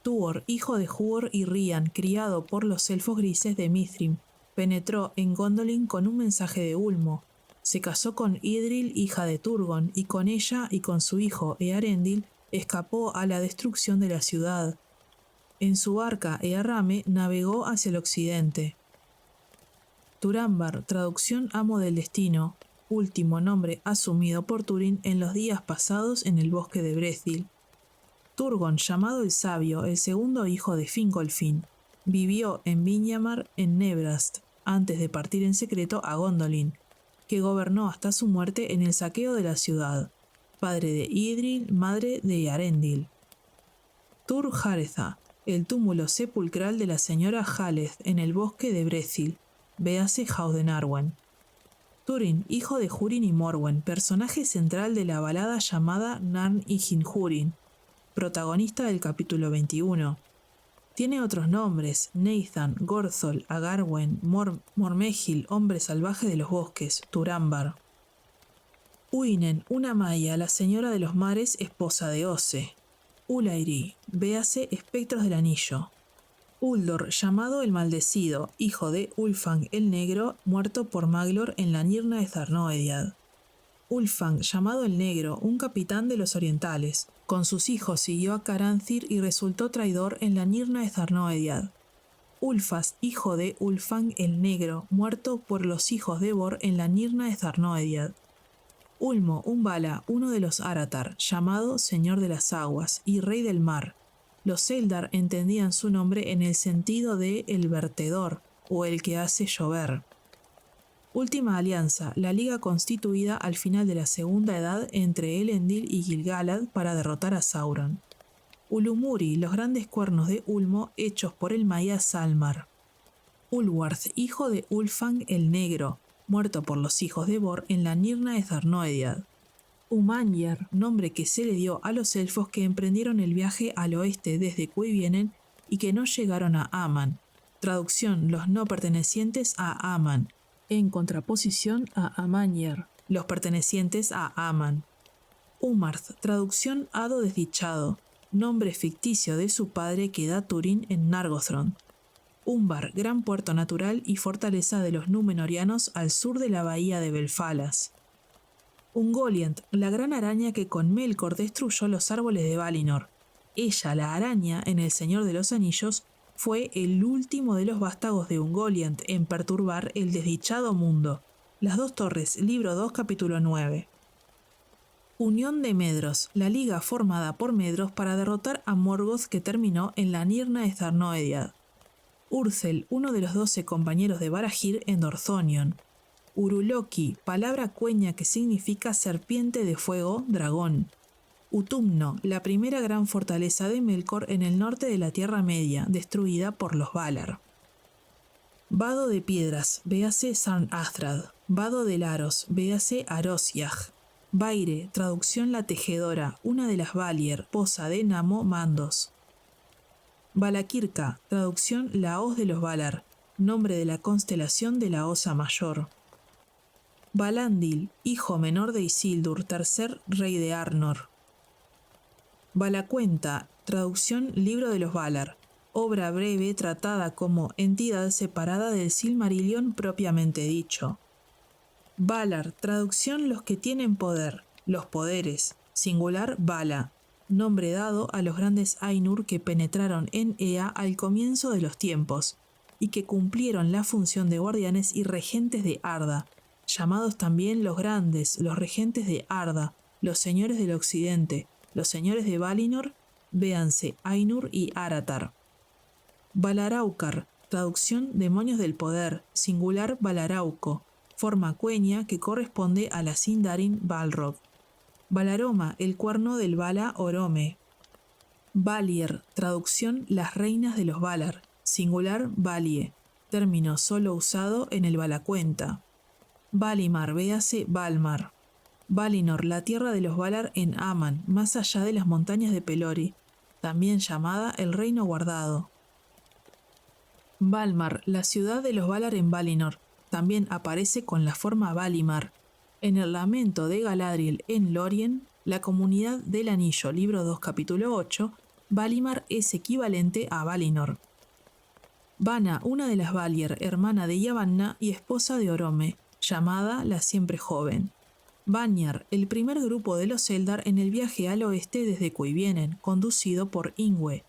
Tuor, hijo de Huor y Rian, criado por los elfos grises de Mithrim, penetró en Gondolin con un mensaje de Ulmo. Se casó con Idril, hija de Turgon, y con ella y con su hijo Earendil escapó a la destrucción de la ciudad. En su barca Earrame navegó hacia el occidente. Turambar, traducción amo del destino, último nombre asumido por Túrin en los días pasados en el bosque de Brethil. Turgon, llamado el Sabio, el segundo hijo de Fingolfin, vivió en Vinyamar en Nebrast, antes de partir en secreto a Gondolin, que gobernó hasta su muerte en el saqueo de la ciudad, padre de Idril, madre de Earendil. Tur-Jaretha, el túmulo sepulcral de la señora Haleth en el bosque de Brethil, véase Howden Arwen. Túrin, hijo de Húrin y Morwen, personaje central de la balada llamada Narn y Hinhurin, protagonista del capítulo 21. Tiene otros nombres: Neithan, Gorthol, Agarwen, Mormegil, hombre salvaje de los bosques, Turambar. Uinen, una maya, la señora de los mares, esposa de Ose. Ulairi, véase Espectros del Anillo. Uldor, llamado el Maldecido, hijo de Ulfang el Negro, muerto por Maglor en la Nirna de Zarnoediad. Ulfang, llamado el Negro, un capitán de los orientales. Con sus hijos siguió a Caranthir y resultó traidor en la Nirna de Zarnoediad. Ulfas, hijo de Ulfang el Negro, muerto por los hijos de Bor en la Nirna de Zarnoediad. Ulmo Umbala, uno de los Aratar, llamado Señor de las Aguas y Rey del Mar. Los Eldar entendían su nombre en el sentido de el vertedor o el que hace llover. Última alianza, la liga constituida al final de la Segunda Edad entre Elendil y Gil-galad para derrotar a Sauron. Ulumuri, los grandes cuernos de Ulmo hechos por el Maya Salmar. Ulwarth, hijo de Ulfang el Negro, muerto por los hijos de Bor en la Nirna de Tharnoediad. Umanyer, nombre que se le dio a los elfos que emprendieron el viaje al oeste desde Cuivienen y que no llegaron a Aman. Traducción: los no pertenecientes a Aman, en contraposición a Amanyer, los pertenecientes a Aman. Umarth, traducción: hado desdichado, nombre ficticio de su padre que da Túrin en Nargothrond. Umbar, gran puerto natural y fortaleza de los Númenóreanos al sur de la bahía de Belfalas. Ungoliant, la gran araña que con Melkor destruyó los árboles de Valinor. Ella, la araña, en El Señor de los Anillos, fue el último de los vástagos de Ungoliant en perturbar el desdichado mundo. Las dos torres, libro 2, capítulo 9. Unión de Medros, la liga formada por Medros para derrotar a Morgoth que terminó en la Nirna de Tharnoediad. Urzel, uno de los 12 compañeros de Barahir en Dorthonion. Uruloki, palabra cueña que significa serpiente de fuego, dragón. Utumno, la primera gran fortaleza de Melkor en el norte de la Tierra Media, destruida por los Valar. Vado de piedras, véase Sarn Athrad. Vado de Laros, véase Arosiach. Vaire, traducción: la tejedora, una de las Valier, posa de Namo Mandos. Valakirka, traducción: la hoz de los Valar, nombre de la constelación de la Osa Mayor. Valandil, hijo menor de Isildur, tercer rey de Arnor. Valacuenta, traducción: libro de los Valar, obra breve tratada como entidad separada del Silmarillion propiamente dicho. Valar, traducción: los que tienen poder, los poderes, singular: Vala, nombre dado a los grandes Ainur que penetraron en Ea al comienzo de los tiempos y que cumplieron la función de guardianes y regentes de Arda, llamados también los grandes, los regentes de Arda, los señores del occidente, los señores de Valinor, véanse Ainur y Aratar. Valaraukar, traducción: demonios del poder, singular: Valarauco, forma cueña que corresponde a la Sindarin Balrog. Valaroma, el cuerno del Vala Orome. Valier, traducción: las reinas de los Valar, singular: Valie, término solo usado en el Valacuenta. Valimar, véase Valmar. Valinor, la tierra de los Valar en Aman, más allá de las montañas de Pelori, también llamada el Reino Guardado. Valmar, la ciudad de los Valar en Valinor, también aparece con la forma Valimar. En el lamento de Galadriel en Lórien, la comunidad del Anillo, libro 2, capítulo 8, Valimar es equivalente a Valinor. Vana, una de las Valier, hermana de Yavanna y esposa de Orome, llamada la siempre joven. Vanyar, el primer grupo de los Eldar en el viaje al oeste desde Cuivienen, conducido por Ingwe.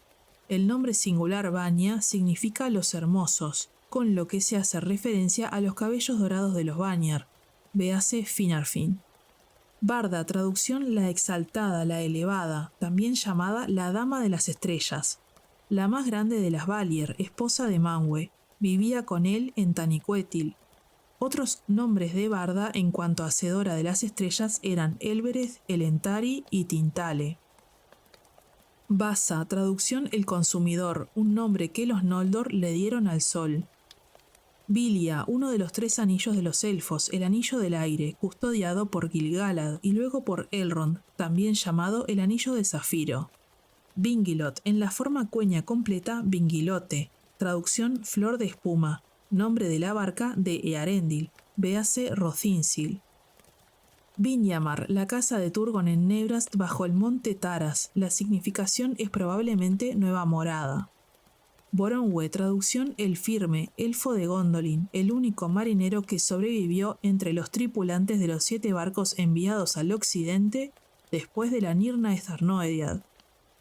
El nombre singular Vanya significa los hermosos, con lo que se hace referencia a los cabellos dorados de los Vanyar. Véase Finarfin. Barda, traducción: la exaltada, la elevada, también llamada la Dama de las Estrellas. La más grande de las Valier, esposa de Manwë, vivía con él en Tanicuetil. Otros nombres de Barda en cuanto a hacedora de las estrellas eran Elbereth, Elentari y Tintale. Vasa, traducción: el consumidor, un nombre que los Noldor le dieron al sol. Vilia, uno de los 3 anillos de los elfos, el anillo del aire, custodiado por Gil-galad y luego por Elrond, también llamado el anillo de zafiro. Vingilot, en la forma cueña completa Vingilote, traducción: flor de espuma, nombre de la barca de Earendil, véase Rothinsil. Vinyamar, la casa de Turgon en Nebrast bajo el monte Taras, la significación es probablemente nueva morada. Boronwe, traducción: el firme, elfo de Gondolin, el único marinero que sobrevivió entre los tripulantes de los 7 barcos enviados al occidente después de la Nirna de Tharnoediad.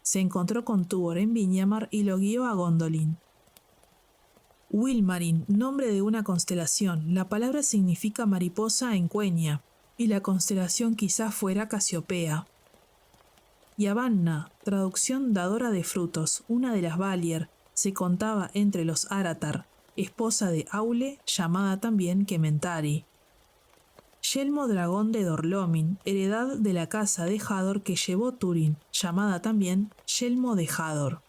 Se encontró con Tuor en Vinyamar y lo guió a Gondolin. Wilmarin, nombre de una constelación, la palabra significa mariposa en cueña, y la constelación quizá fuera Casiopea. Yavanna, traducción: dadora de frutos, una de las Valier, se contaba entre los Aratar, esposa de Aule, llamada también Kementari. Yelmo dragón de Dorlomin, heredad de la casa de Hador que llevó Túrin, llamada también Yelmo de Hador.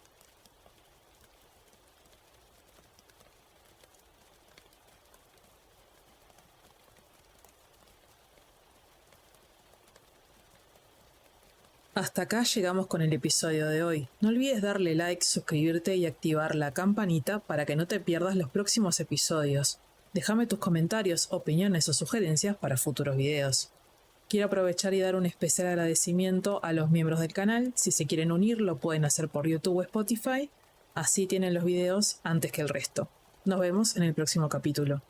Hasta acá llegamos con el episodio de hoy. No olvides darle like, suscribirte y activar la campanita para que no te pierdas los próximos episodios. Déjame tus comentarios, opiniones o sugerencias para futuros videos. Quiero aprovechar y dar un especial agradecimiento a los miembros del canal. Si se quieren unir, lo pueden hacer por YouTube o Spotify. Así tienen los videos antes que el resto. Nos vemos en el próximo capítulo.